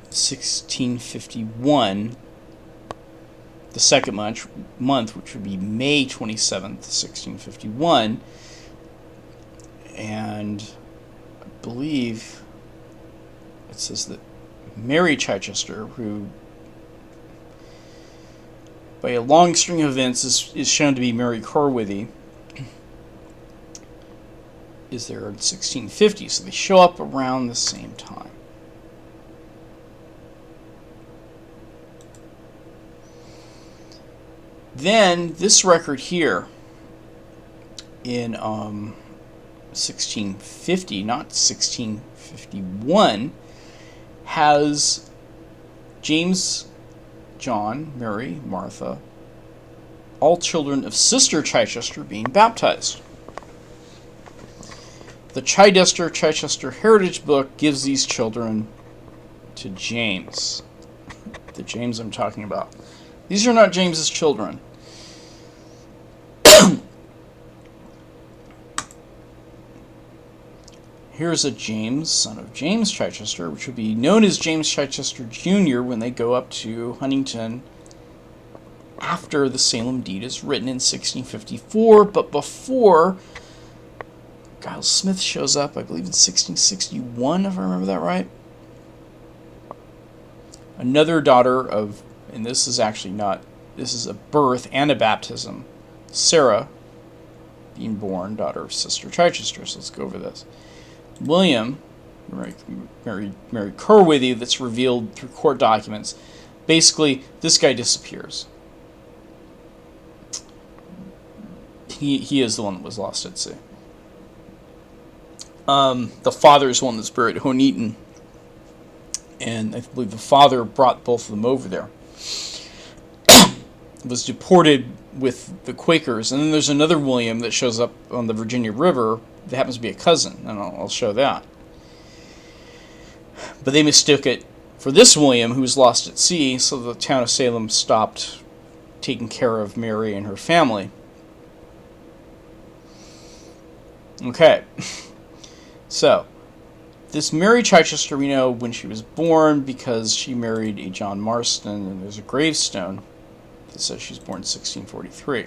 1651, the second month, which would be May 27th, 1651, and I believe it says that Mary Chichester, who by a long string of events is shown to be Mary Corrworthy, is there in 1650, so they show up around the same time. Then this record here in 1650, not 1651, has James, John, Mary, Martha, all children of Sister Chichester being baptized. The Chichester Heritage Book gives these children to James. The James I'm talking about. These are not James's children. Here's a James, son of James Chichester, which would be known as James Chichester Jr. when they go up to Huntington after the Salem deed is written in 1654, but before Giles Smith shows up, I believe in 1661, if I remember that right. Another daughter of, and this is actually not, this is a birth and a baptism, Sarah, being born, daughter of Sister Chichester. So let's go over this. William, Mary Corrworthy, that's revealed through court documents. Basically, this guy disappears. He is the one that was lost at sea. The father is one that's buried at Huntington, and I believe the father brought both of them over there. Was deported with the Quakers, and then there's another William that shows up on the Virginia River that happens to be a cousin, and I'll show that. But they mistook it for this William, who was lost at sea, so the town of Salem stopped taking care of Mary and her family. Okay, so this Mary Chichester we know when she was born because she married a John Marston, and there's a gravestone that says she was born in 1643.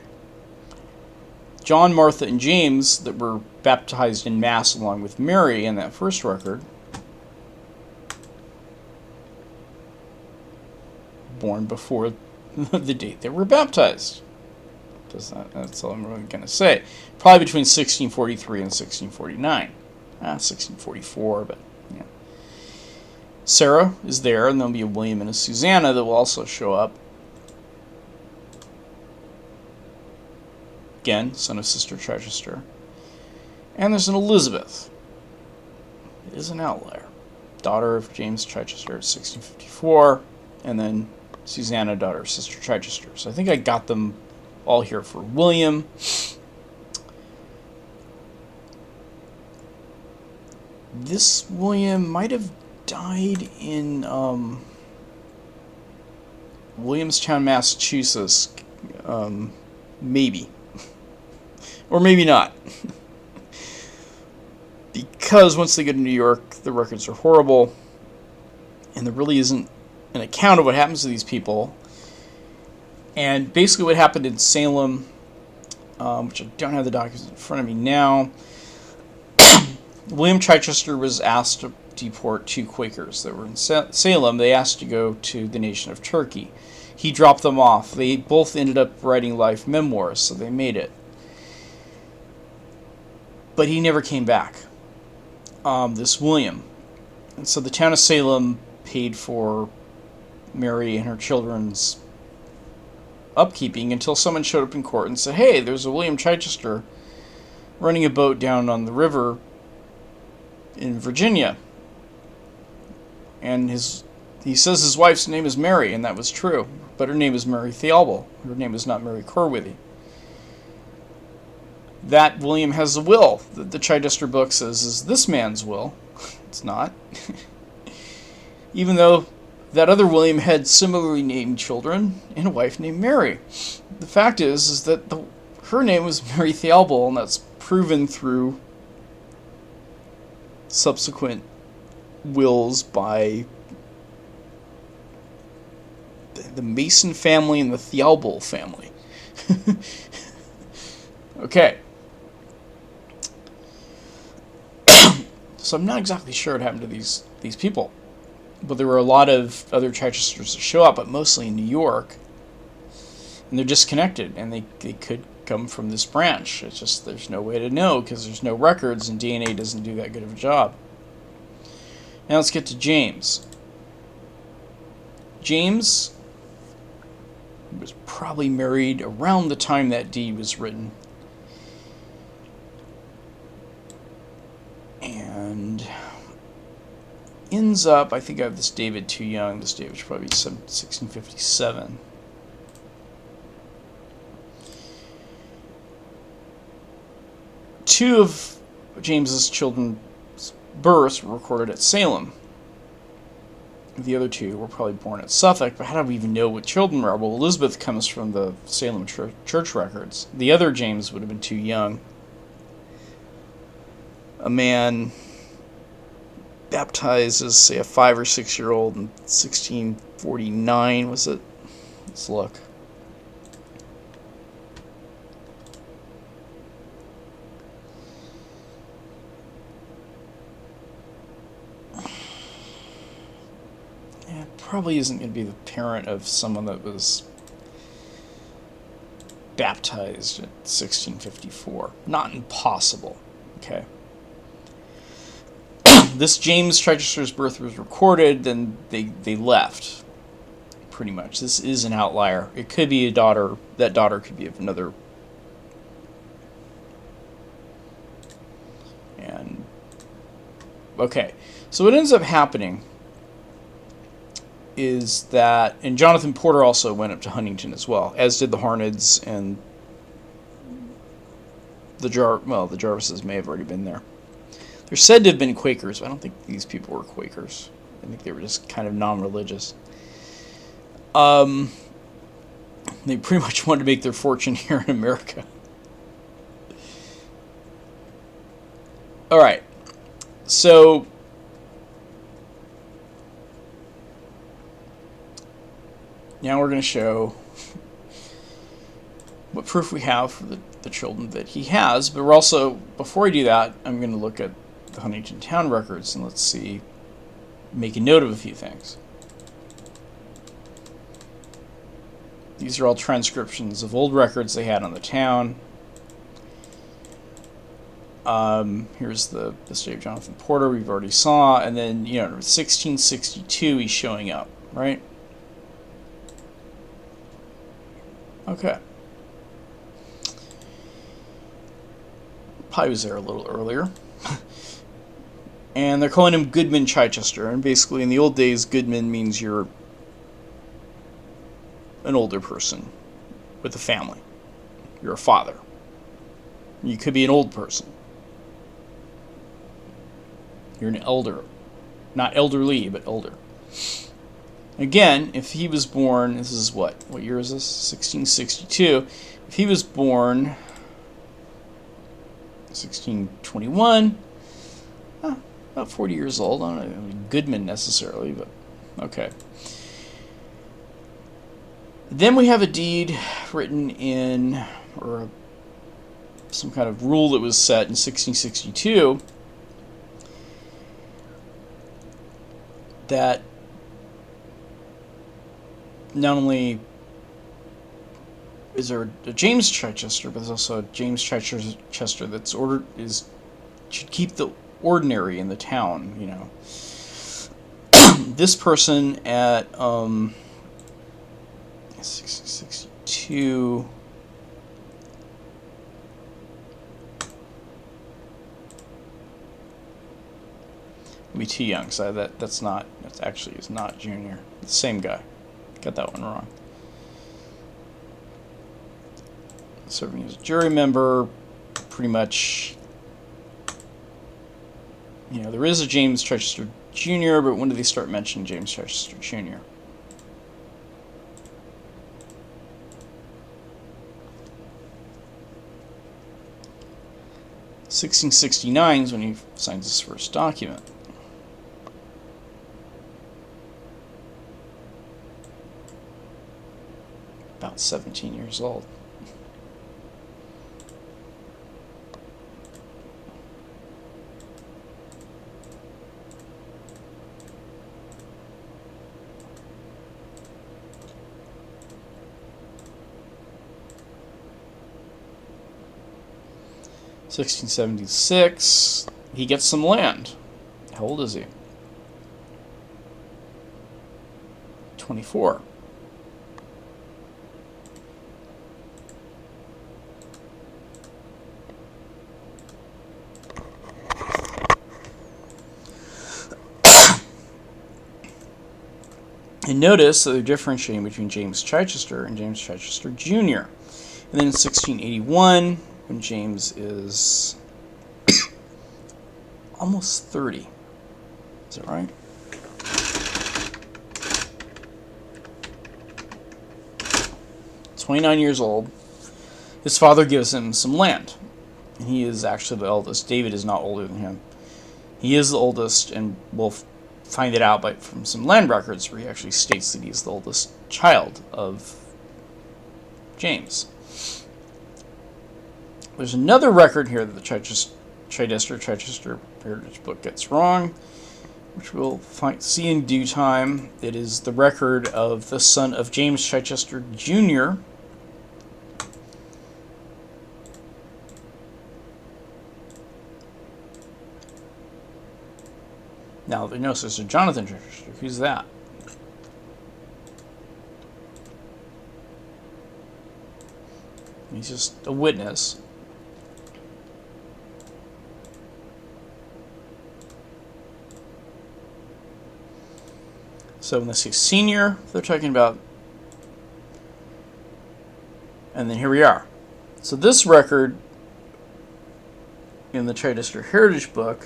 John, Martha, and James that were baptized in Mass along with Mary in that first record, born before the date they were baptized. That's all I'm really going to say. Probably between 1643 and 1649. 1644, but yeah. Sarah is there, and there'll be a William and a Susanna that will also show up. Again, son of Sister Chichester. And there's an Elizabeth. It is an outlier. Daughter of James Chichester at 1654, and then Susanna, daughter of Sister Chichester. So I think I got them all here for William. This William might have died in Williamstown, Massachusetts. Maybe. Or maybe not. Because once they go to New York, the records are horrible, and there really isn't an account of what happens to these people. And basically what happened in Salem, which I don't have the documents in front of me now, William Chichester was asked to deport two Quakers that were in Salem. They asked to go to the nation of Turkey. He dropped them off. They both ended up writing life memoirs, so they made it. But he never came back, this William. And so the town of Salem paid for Mary and her children's upkeeping until someone showed up in court and said, hey, there's a William Chichester running a boat down on the river in Virginia. And he says his wife's name is Mary, and that was true. But her name is Mary Theobald. Her name is not Mary Corworthy. That William has a will that the Chichester book says is this man's will. It's not. Even though that other William had similarly named children and a wife named Mary. The fact is that her name was Mary Theobald, and that's proven through subsequent wills by the Mason family and the Theobald family. Okay. So I'm not exactly sure what happened to these people. But there were a lot of other Chichesters that show up, but mostly in New York. And they're disconnected, and they could come from this branch. It's just there's no way to know because there's no records, and DNA doesn't do that good of a job. Now let's get to James. James was probably married around the time that deed was written. And ends up, I think I have this David too young. This David should probably be 1657. Two of James's children's births were recorded at Salem. The other two were probably born at Suffolk, but how do we even know what children are? Well, Elizabeth comes from the Salem church records. The other James would have been too young. A man baptized as, say, a 5 or 6 year old in 1649, was it? Let's look. Yeah, it probably isn't going to be the parent of someone that was baptized in 1654. Not impossible, okay? This James Chichester's birth was recorded, then they left, pretty much. This is an outlier. It could be a daughter. That daughter could be of another. And Okay, so what ends up happening is that, and Jonathan Porter also went up to Huntington as well, as did the Harneds, and the Jarvises may have already been there. They're said to have been Quakers, but I don't think these people were Quakers. I think they were just kind of non-religious. They pretty much wanted to make their fortune here in America. All right, so now we're going to show what proof we have for the children that he has, but we're also, before I do that, I'm going to look at the Huntington town records and let's see, make a note of a few things. These are all transcriptions of old records they had on the town. Here's the estate of Jonathan Porter we've already saw, and then 1662 he's showing up, right? Okay. Probably was there a little earlier. And they're calling him Goodman Chichester, and basically in the old days, Goodman means you're an older person with a family. You're a father. You could be an old person. You're an elder. Not elderly, but older. Again, if he was born, this is what year is this? 1662. If he was born 1621, about 40 years old. I don't know Goodman necessarily, but okay. Then we have a deed written in, or some kind of rule that was set in 1662 that not only is there a James Chichester, but there's also a James Chichester that's should keep the ordinary in the town. This person at 1662. Be too young, so that actually is not Junior. The same guy. Got that one wrong. Serving as a jury member, pretty much. There is a James Chichester Jr., but when did they start mentioning James Chichester Jr.? (1669) is when he signs his first document. About 17 years old. (1676), he gets some land. How old is he? 24. And notice that they're differentiating between James Chichester and James Chichester Jr. And then in 1681, when James is almost 30. Is that right? He's 29 years old. His father gives him some land. And he is actually the eldest. David is not older than him. He is the oldest, and we'll find it out from some land records where he actually states that he's the oldest child of James. There's another record here that the Chichester Heritage Book gets wrong, which we'll see in due time. It is the record of the son of James Chichester Jr. Now, they know Sister Jonathan Chichester. Who's that? He's just a witness. So when they say senior, they're talking about, and then here we are. So this record in the Chichester Heritage Book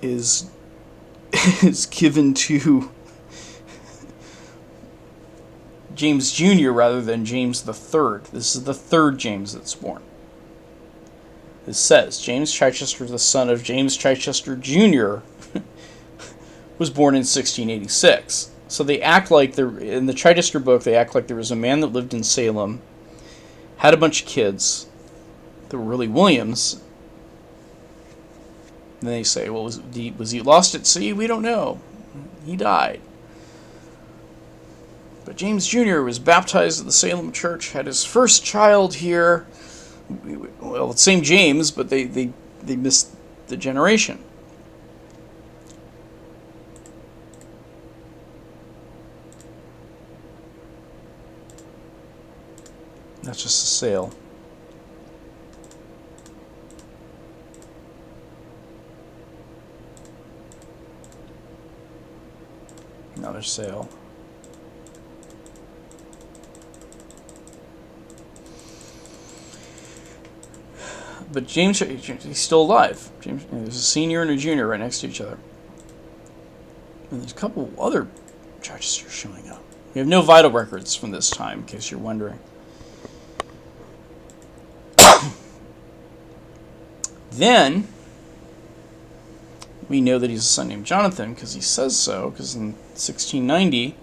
is given to James Jr. rather than James the Third. This is the third James that's born. It says James Chichester, the son of James Chichester Jr., was born in 1686. So they act like in the Chichester book, they act like there was a man that lived in Salem, had a bunch of kids that were really Williams. And they say, well, was he lost at sea? We don't know. He died. But James Jr. was baptized at the Salem church, had his first child here. Well, it's same James, but they missed the generation. That's just a sail. Another sail. But James, he's still alive. James, there's a senior and a junior right next to each other. And there's a couple other Chichesters showing up. We have no vital records from this time, in case you're wondering. Then, we know that he's a son named Jonathan, because he says so, because in 1690,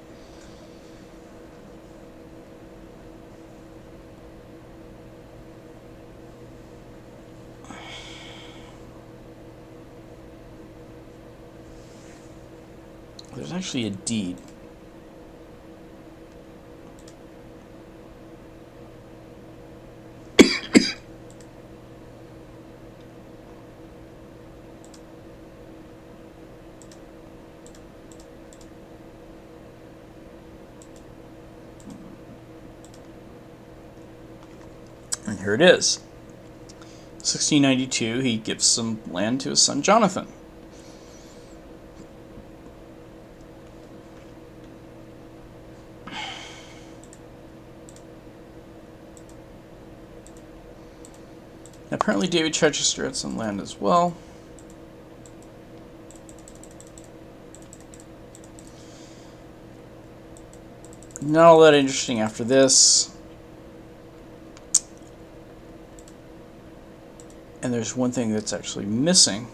there's actually a deed. And here it is. 1692, he gives some land to his son Jonathan. Apparently David Chichester had some land as well. Not all that interesting after this. And there's one thing that's actually missing.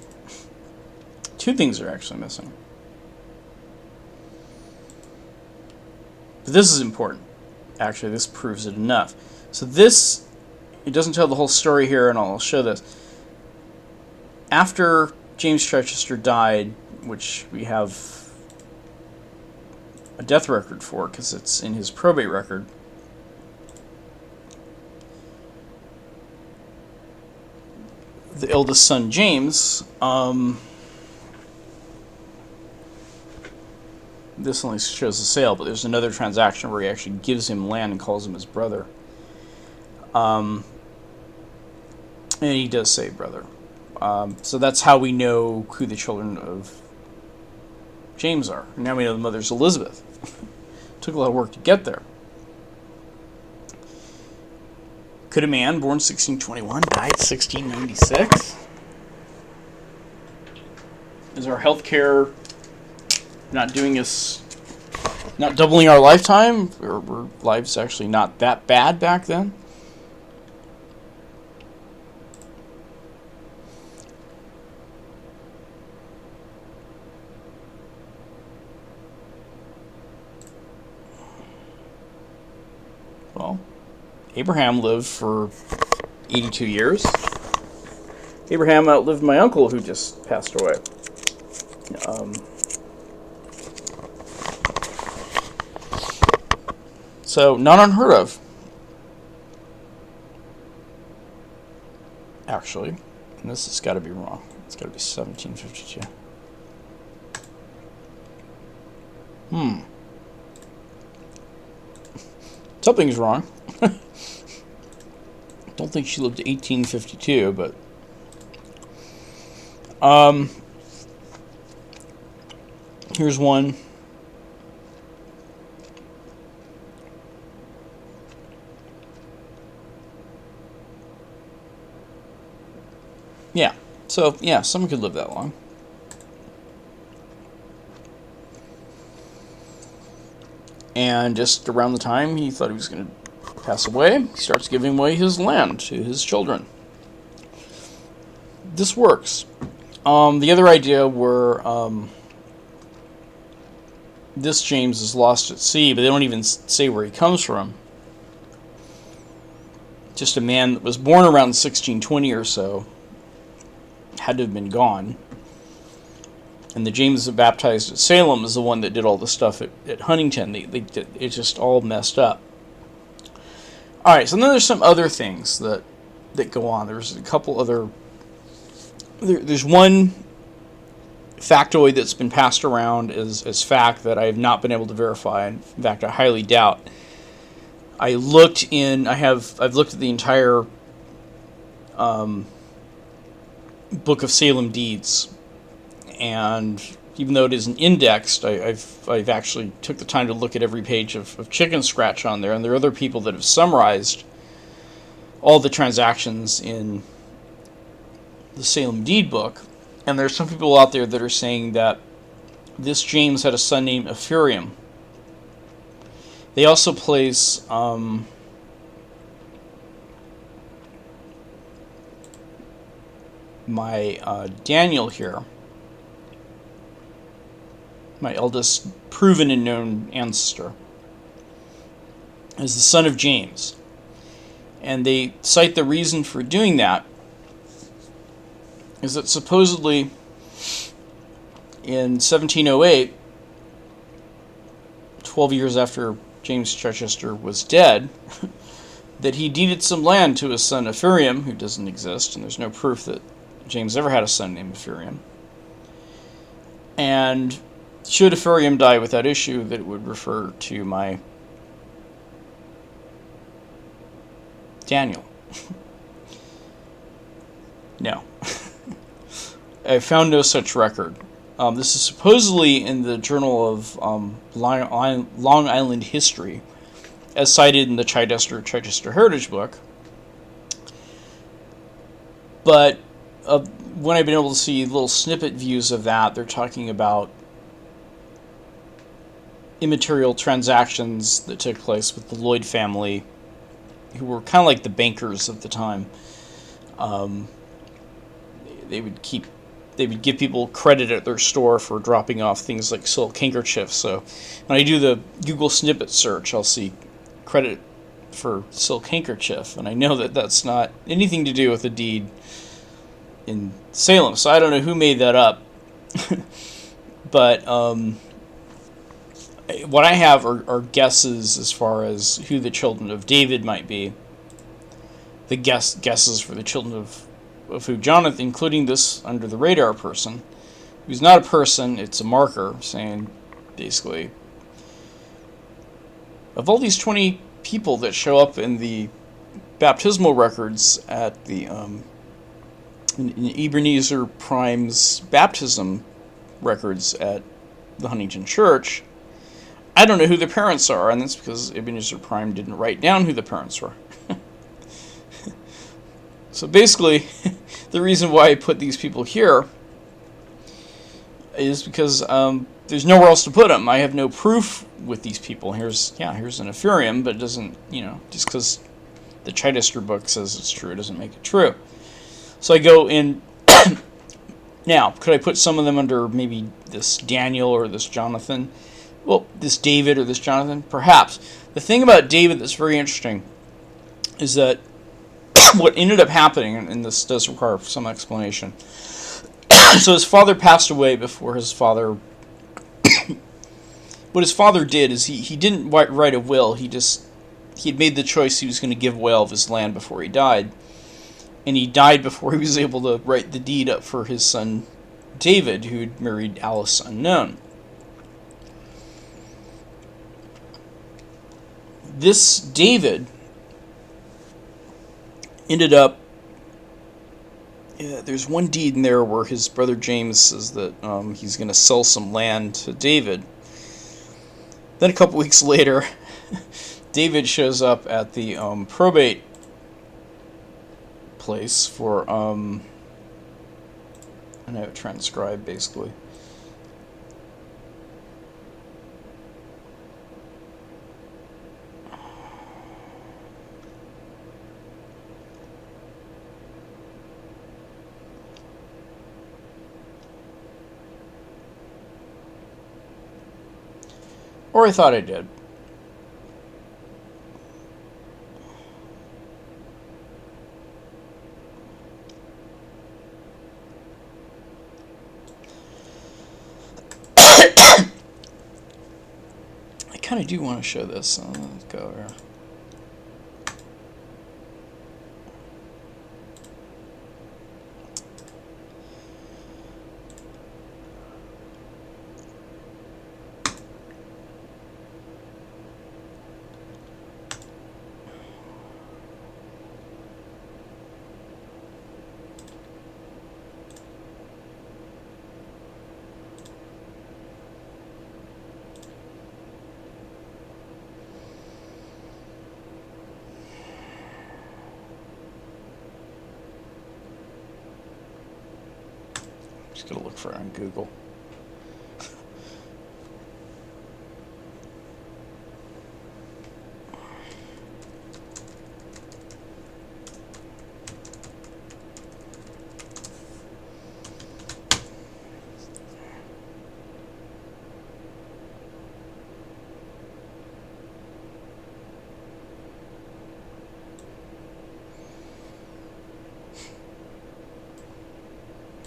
Two things are actually missing. But this is important. Actually, this proves it enough. So this, it doesn't tell the whole story here, and I'll show this. After James Chichester died, which we have a death record for, because it's in his probate record, the eldest son, James, this only shows the sale, but there's another transaction where he actually gives him land and calls him his brother. And he does say brother. So that's how we know who the children of James are. Now we know the mother's Elizabeth. Took a lot of work to get there. Could a man born 1621 died 1696? Is our healthcare not doing us, not doubling our lifetime? Or were lives actually not that bad back then? Well, Abraham lived for 82 years. Abraham outlived my uncle who just passed away. So, not unheard of. Actually, and this has got to be wrong. It's got to be 1752. Something's wrong. Don't think she lived to 1852, but Here's one. Yeah. So, yeah, someone could live that long. And just around the time he thought he was going to pass away, he starts giving away his land to his children. This works. The other idea were this James is lost at sea, but they don't even say where he comes from. Just a man that was born around 1620 or so, had to have been gone. And the James that baptized at Salem is the one that did all the stuff at Huntington. It's just all messed up. Alright, so then there's some other things that go on. There's a couple other... There's one factoid that's been passed around as fact that I have not been able to verify. In fact, I highly doubt. I've looked at the entire Book of Salem Deeds, and even though it isn't indexed, I've actually took the time to look at every page of chicken scratch on there, and there are other people that have summarized all the transactions in the Salem Deed book, and there's some people out there that are saying that this James had a son named Ephraim. They also place my Daniel here, my eldest proven and known ancestor, as the son of James. And they cite the reason for doing that is that supposedly in 1708, 12 years after James Chichester was dead, that he deeded some land to his son Ephraim, who doesn't exist, and there's no proof that James ever had a son named Ephraim. And should Ephraim die without issue, that it would refer to my Daniel. No. I found no such record. This is supposedly in the Journal of Long Island History, as cited in the Chichester Heritage Book. But when I've been able to see little snippet views of that, they're talking about immaterial transactions that took place with the Lloyd family, who were kind of like the bankers of the time. They would give people credit at their store for dropping off things like silk handkerchiefs. So when I do the Google snippet search, I'll see credit for silk handkerchief, and I know that that's not anything to do with the deed in Salem. So I don't know who made that up. But what I have are guesses as far as who the children of David might be. The guesses for the children of who Jonathan, including this under the radar person, who's not a person, it's a marker saying basically, of all these 20 people that show up in the baptismal records at the in Ebenezer Prime's baptism records at the Huntington Church, I don't know who their parents are, and that's because Ebenezer Prime didn't write down who the parents were. So basically, the reason why I put these people here is because there's nowhere else to put them. I have no proof with these people. Here's an Ephraim, but it doesn't, just because the Chichester book says it's true, it doesn't make it true. So I go in. Now, could I put some of them under maybe this Daniel or this Jonathan? Well, this David or this Jonathan? Perhaps. The thing about David that's very interesting is that what ended up happening, and this does require some explanation. So his father passed away before his father... What his father did is he didn't write a will. He had made the choice he was going to give away all of his land before he died. And he died before he was able to write the deed up for his son David, who had married Alice Unknown. This David ended up Yeah, there's one deed in there where his brother James says that he's going to sell some land to David. Then a couple weeks later, David shows up at the probate place for I know, transcribe basically. Or I thought I did. I kind of do want to show this. Let's go here. Just gonna look for it on Google.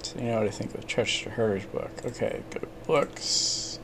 So you know what I think of Chichester Heritage book. Okay, go to books.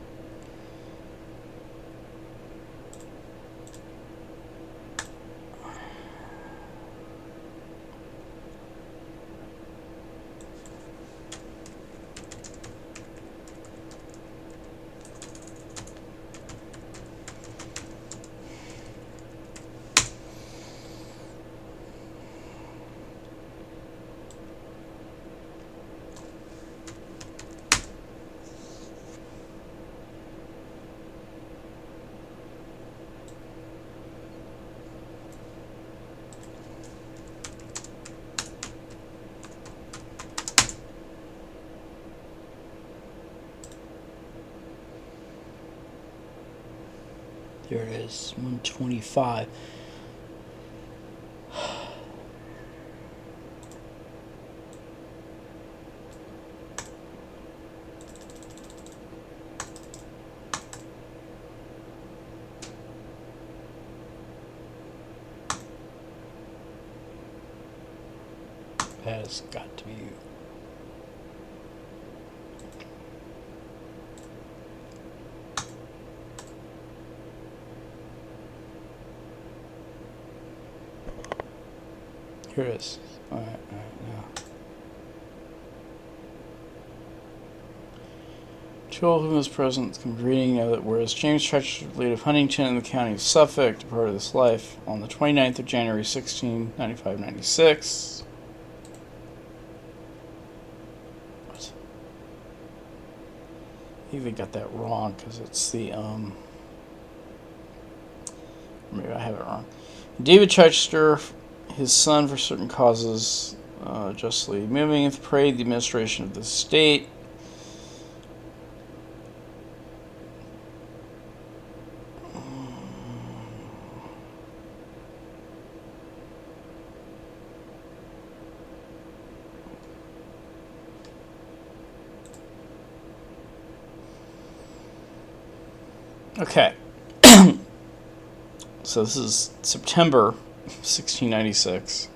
Here it is, 125. That has got to be you. Here it is. Alright, now. Two of whom is present, reading that whereas James Chichester, late of Huntington in the county of Suffolk, departed this life on the 29th of January, 1695-96. What? I think they got that wrong because it's the, maybe I have it wrong. David Chichester, his son, for certain causes, justly moving, hath prayed the administration of the state. Okay. So this is September 1696.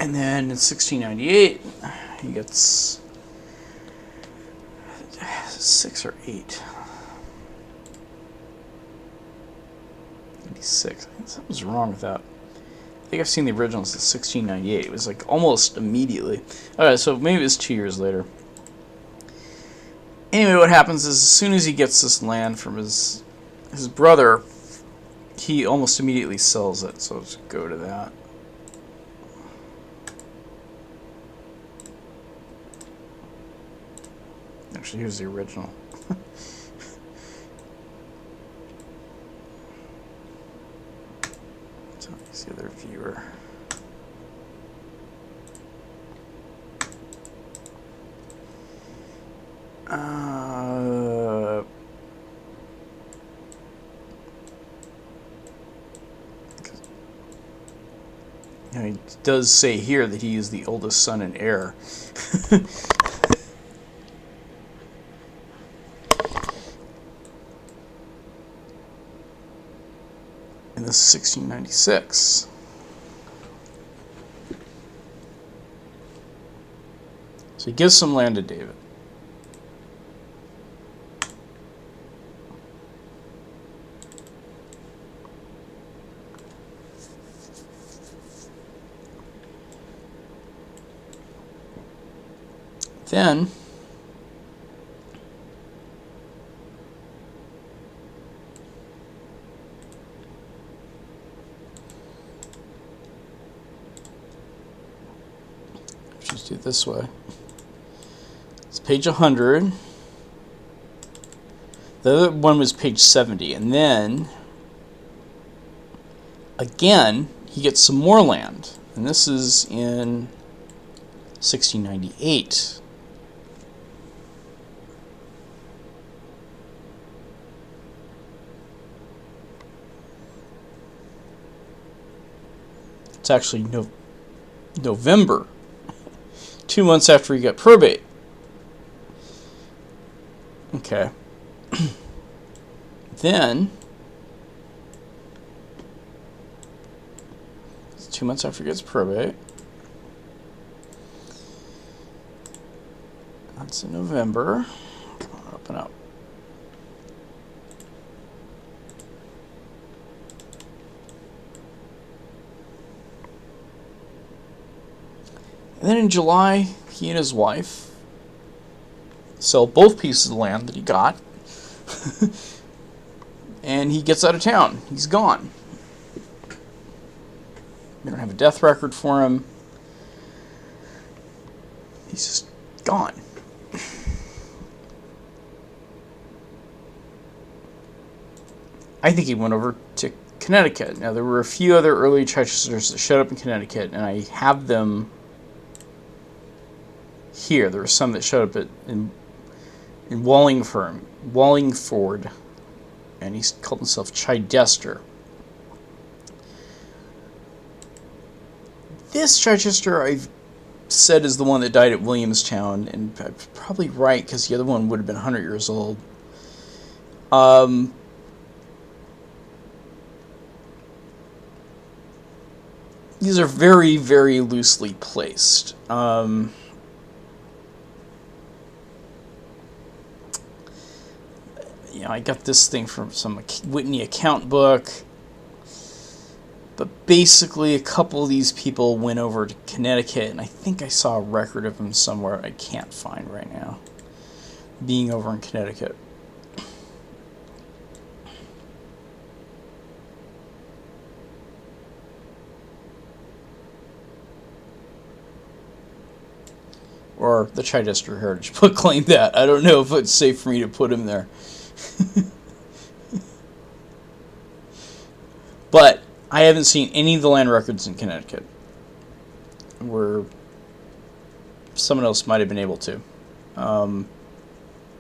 And then in 1698, he gets 6 or 8. 86. I think something's wrong with that. I think I've seen the original since 1698. It was like almost immediately. Alright, so maybe it was 2 years later. Anyway, what happens is as soon as he gets this land from his brother, he almost immediately sells it. So let's go to that. Actually, here's the original. So here's the other viewer. He does say here that he is the oldest son and heir. And this is 1696. So he gives some land to David. Then just do it this way. It's page 100. The other one was page 70, and then again he gets some more land, and this is in 1698. It's actually November, 2 months after he got probate. Okay. Then, it's 2 months after he gets probate. That's in November. Come on, up and up. And then in July, he and his wife sell both pieces of land that he got. And he gets out of town. He's gone. We don't have a death record for him. He's just gone. I think he went over to Connecticut. Now, there were a few other early Chichesters that showed up in Connecticut, and I have them here. There were some that showed up in Wallingford, and he called himself Chichester. This Chichester I've said is the one that died at Williamstown, and I'm probably right because the other one would have been 100 years old. These are very, very loosely placed. I got this thing from some Whitney account book. But basically, a couple of these people went over to Connecticut, and I think I saw a record of them somewhere I can't find right now, being over in Connecticut. Or the Chichester Heritage Book claimed that. I don't know if it's safe for me to put him there. But I haven't seen any of the land records in Connecticut where someone else might have been able to.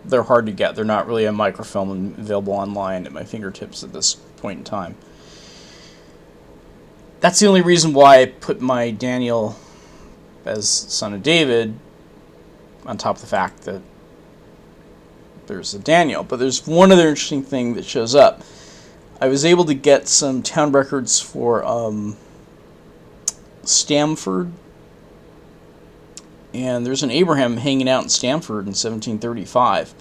They're hard to get. They're not really a microfilm and available online at my fingertips at this point in time. That's the only reason why I put my Daniel as son of David on top of the fact that there's a Daniel. But there's one other interesting thing that shows up. I was able to get some town records for Stamford, And there's an Abraham hanging out in Stamford in 1735,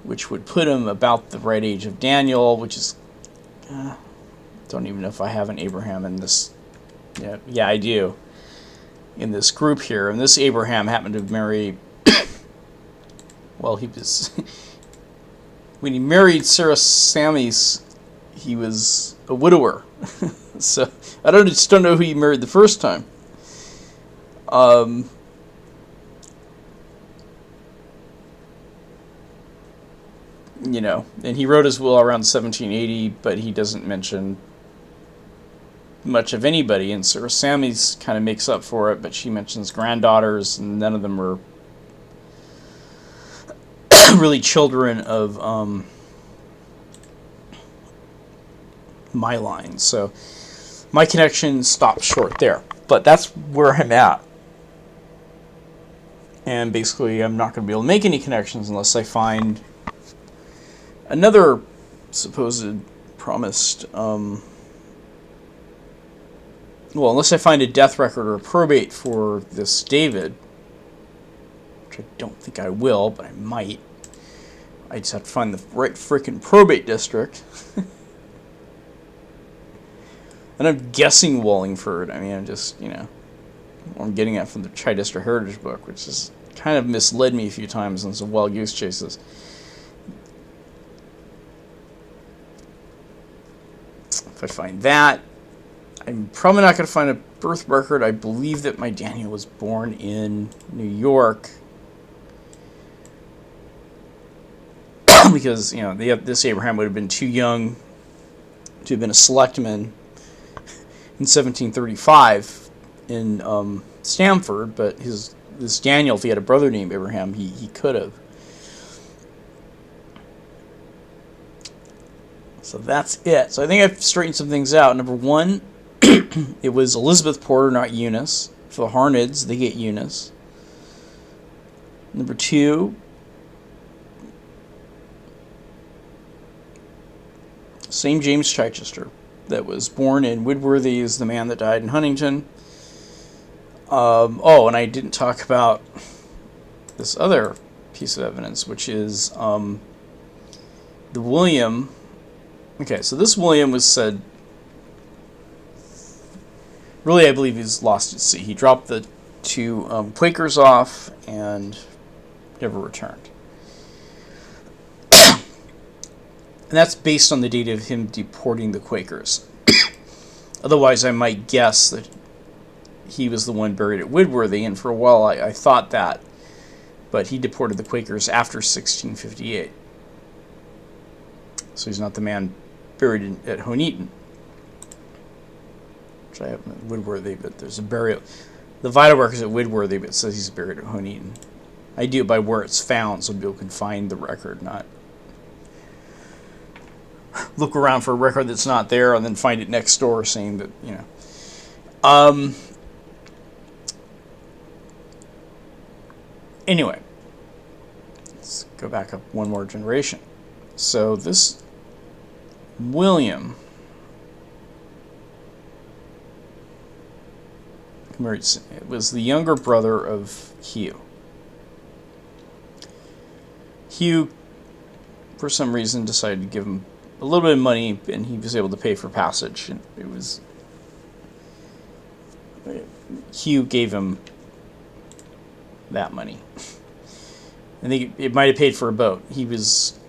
which would put him about the right age of Daniel, which is... don't even know if I have an Abraham in this... Yeah, I do. In this group here. And this Abraham happened to marry... well, he was... when he married Sarah Sammys, he was a widower. So, I just don't know who he married the first time. And he wrote his will around 1780, but he doesn't mention much of anybody, and Sarah Sammys kind of makes up for it, but she mentions granddaughters, and none of them are really children of my line. So my connection stops short there, but that's where I'm at. And basically I'm not going to be able to make any connections unless I find another supposed promised unless I find a death record or a probate for this David, which I don't think I will, but I might. I just have to find the right freaking probate district. And I'm guessing Wallingford. I mean, I'm getting that from the Chichester Heritage book, which has kind of misled me a few times on some wild goose chases. If I find that, I'm probably not going to find a birth record. I believe that my Daniel was born in New York. Because, this Abraham would have been too young to have been a selectman in 1735 in Stamford, but this Daniel, if he had a brother named Abraham, he could have. So that's it. So I think I've straightened some things out. Number one, it was Elizabeth Porter, not Eunice. For the Harneds, they get Eunice. Number two, St. James Chichester, that was born in Widworthy, is the man that died in Huntington. And I didn't talk about this other piece of evidence, which is the William. Okay, so this William was said, really I believe he's lost at sea. He dropped the two Quakers off and never returned. And that's based on the date of him deporting the Quakers. Otherwise, I might guess that he was the one buried at Widworthy, and for a while I thought that. But he deported the Quakers after 1658. So he's not the man buried at Huntington, which I have at Widworthy, but there's a burial. The vital record is at Widworthy, but it says he's buried at Huntington. I do it by where it's found, so people can find the record, not look around for a record that's not there and then find it next door saying that, Anyway, let's go back up one more generation. So this William was the younger brother of Hugh. Hugh, for some reason, decided to give him a little bit of money, and he was able to pay for passage. And Hugh gave him that money. I think it might have paid for a boat. He was...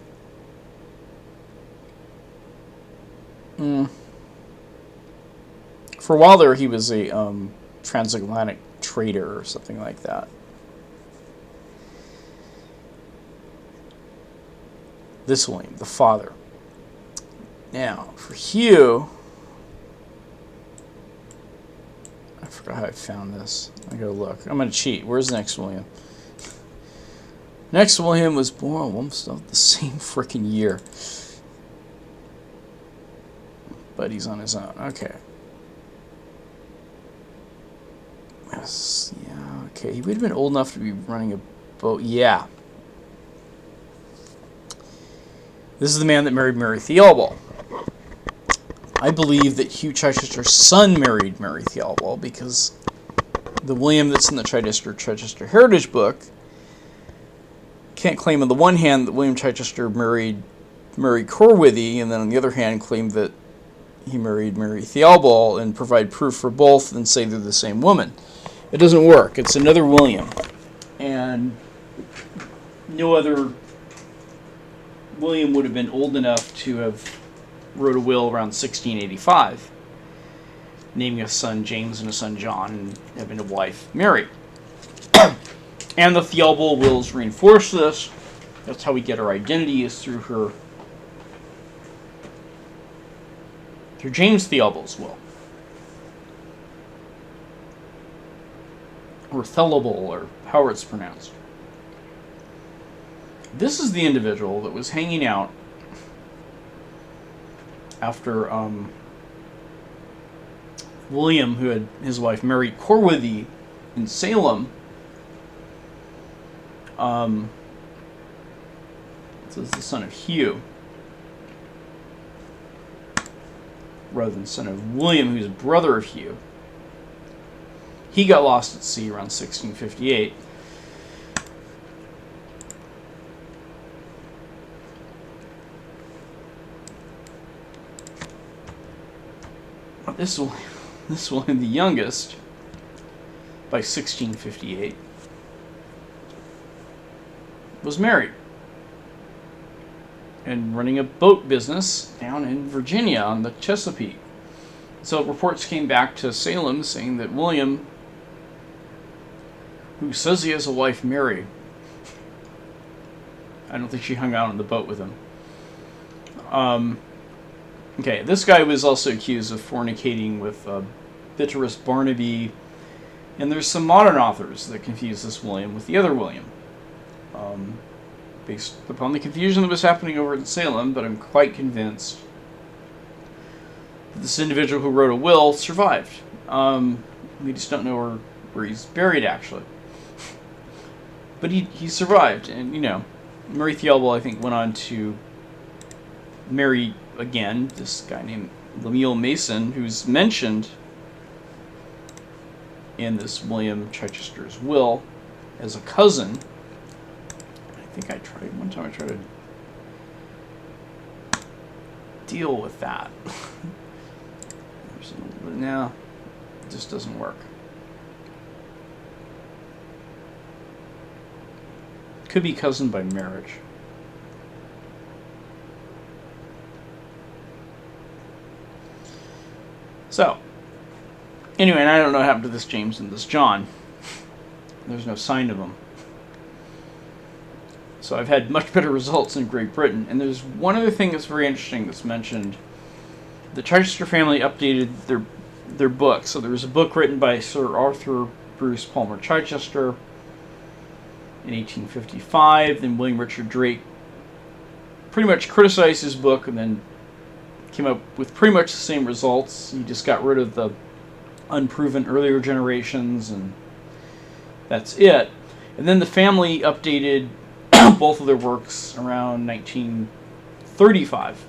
For a while there, he was a transatlantic trader or something like that. This William, the father. Now, for Hugh... I forgot how I found this. I gotta look. I'm gonna cheat. Where's the next William? Next William was born almost the same freaking year. But he's on his own. Okay. Yes, yeah, okay. He would have been old enough to be running a boat. Yeah. This is the man that married Mary Theobald. I believe that Hugh Chichester's son married Mary Theobald because the William that's in the Chichester Heritage Book can't claim on the one hand that William Chichester married Mary Corworthy, and then on the other hand claim that he married Mary Theobald and provide proof for both and say they're the same woman. It doesn't work. It's another William. And no other William would have been old enough to have wrote a will around 1685, naming a son James and a son John, and having a wife Mary. And the Theobald wills reinforce this. That's how we get our identity, is through James Theobald's will. Or Theobald, or however it's pronounced. This is the individual that was hanging out after William, who had his wife Mary Corworthy in Salem. This is the son of Hugh, rather than son of William, who's brother of Hugh. He got lost at sea around 1658. This William, the youngest, by 1658, was married and running a boat business down in Virginia on the Chesapeake. So reports came back to Salem saying that William, who says he has a wife, Mary, I don't think she hung out on the boat with him. Okay, this guy was also accused of fornicating with Bitterus Barnaby, and there's some modern authors that confuse this William with the other William, based upon the confusion that was happening over in Salem, but I'm quite convinced that this individual who wrote a will survived. We just don't know where he's buried, actually. But he survived, and, you know, Mary Theobald, I think, went on to marry again this guy named Lemuel Mason, who's mentioned in this William Chichester's will as a cousin. I think one time I tried to deal with that. No, it just doesn't work. Could be cousin by marriage. So, anyway, and I don't know what happened to this James and this John. There's no sign of them. So I've had much better results in Great Britain. And there's one other thing that's very interesting that's mentioned. The Chichester family updated their book. So there was a book written by Sir Arthur Bruce Palmer Chichester in 1855. Then William Richard Drake pretty much criticized his book and then came up with pretty much the same results. He just got rid of the unproven earlier generations, and that's it. And then the family updated both of their works around 1935.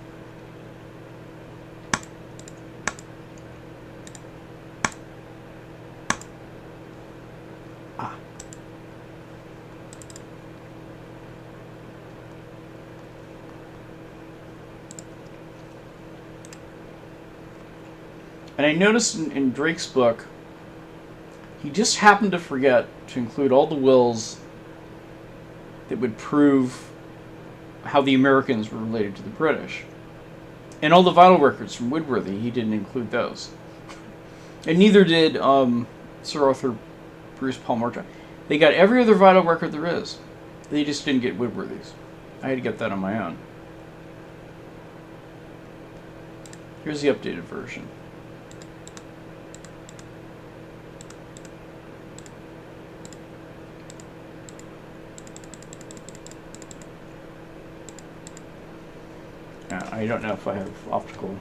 And I noticed in Drake's book, he just happened to forget to include all the wills that would prove how the Americans were related to the British. And all the vital records from Widworthy, he didn't include those. And neither did Sir Arthur Bruce Palmer. They got every other vital record there is. They just didn't get Widworthy's. I had to get that on my own. Here's the updated version. I don't know if I have optical.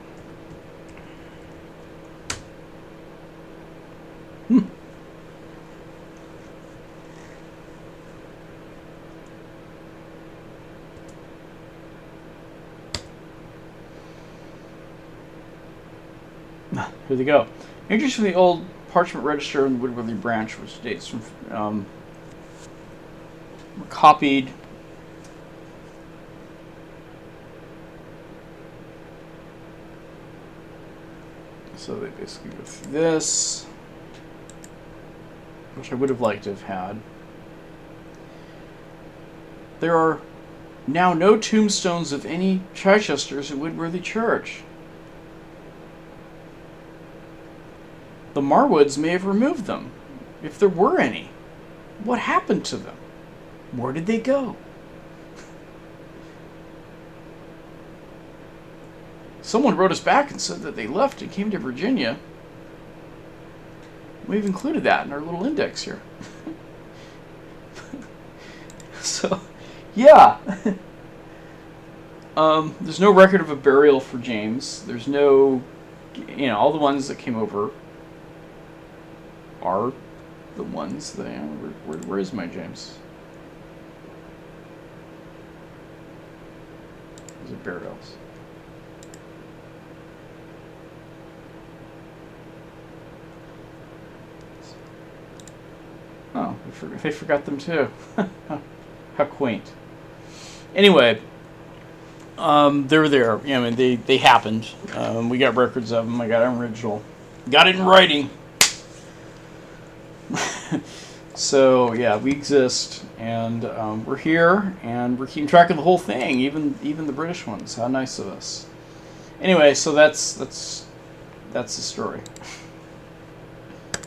Here they go. Interestingly, old parchment register in the Widworthy branch, which dates from were copied. So they basically go through this, which I would have liked to have had. There are now no tombstones of any Chichesters at Widworthy Church. The Marwoods may have removed them, if there were any. What happened to them? Where did they go? Someone wrote us back and said that they left and came to Virginia. We've included that in our little index here. So, yeah. There's no record of a burial for James. There's no, all the ones that came over are the ones that, where is my James? There's a burials. Oh, they forgot them too. How quaint. Anyway, they're there. They happened. We got records of them. I got an original. Got it in writing. So yeah, we exist, and we're here, and we're keeping track of the whole thing, even the British ones. How nice of us. Anyway, so that's the story.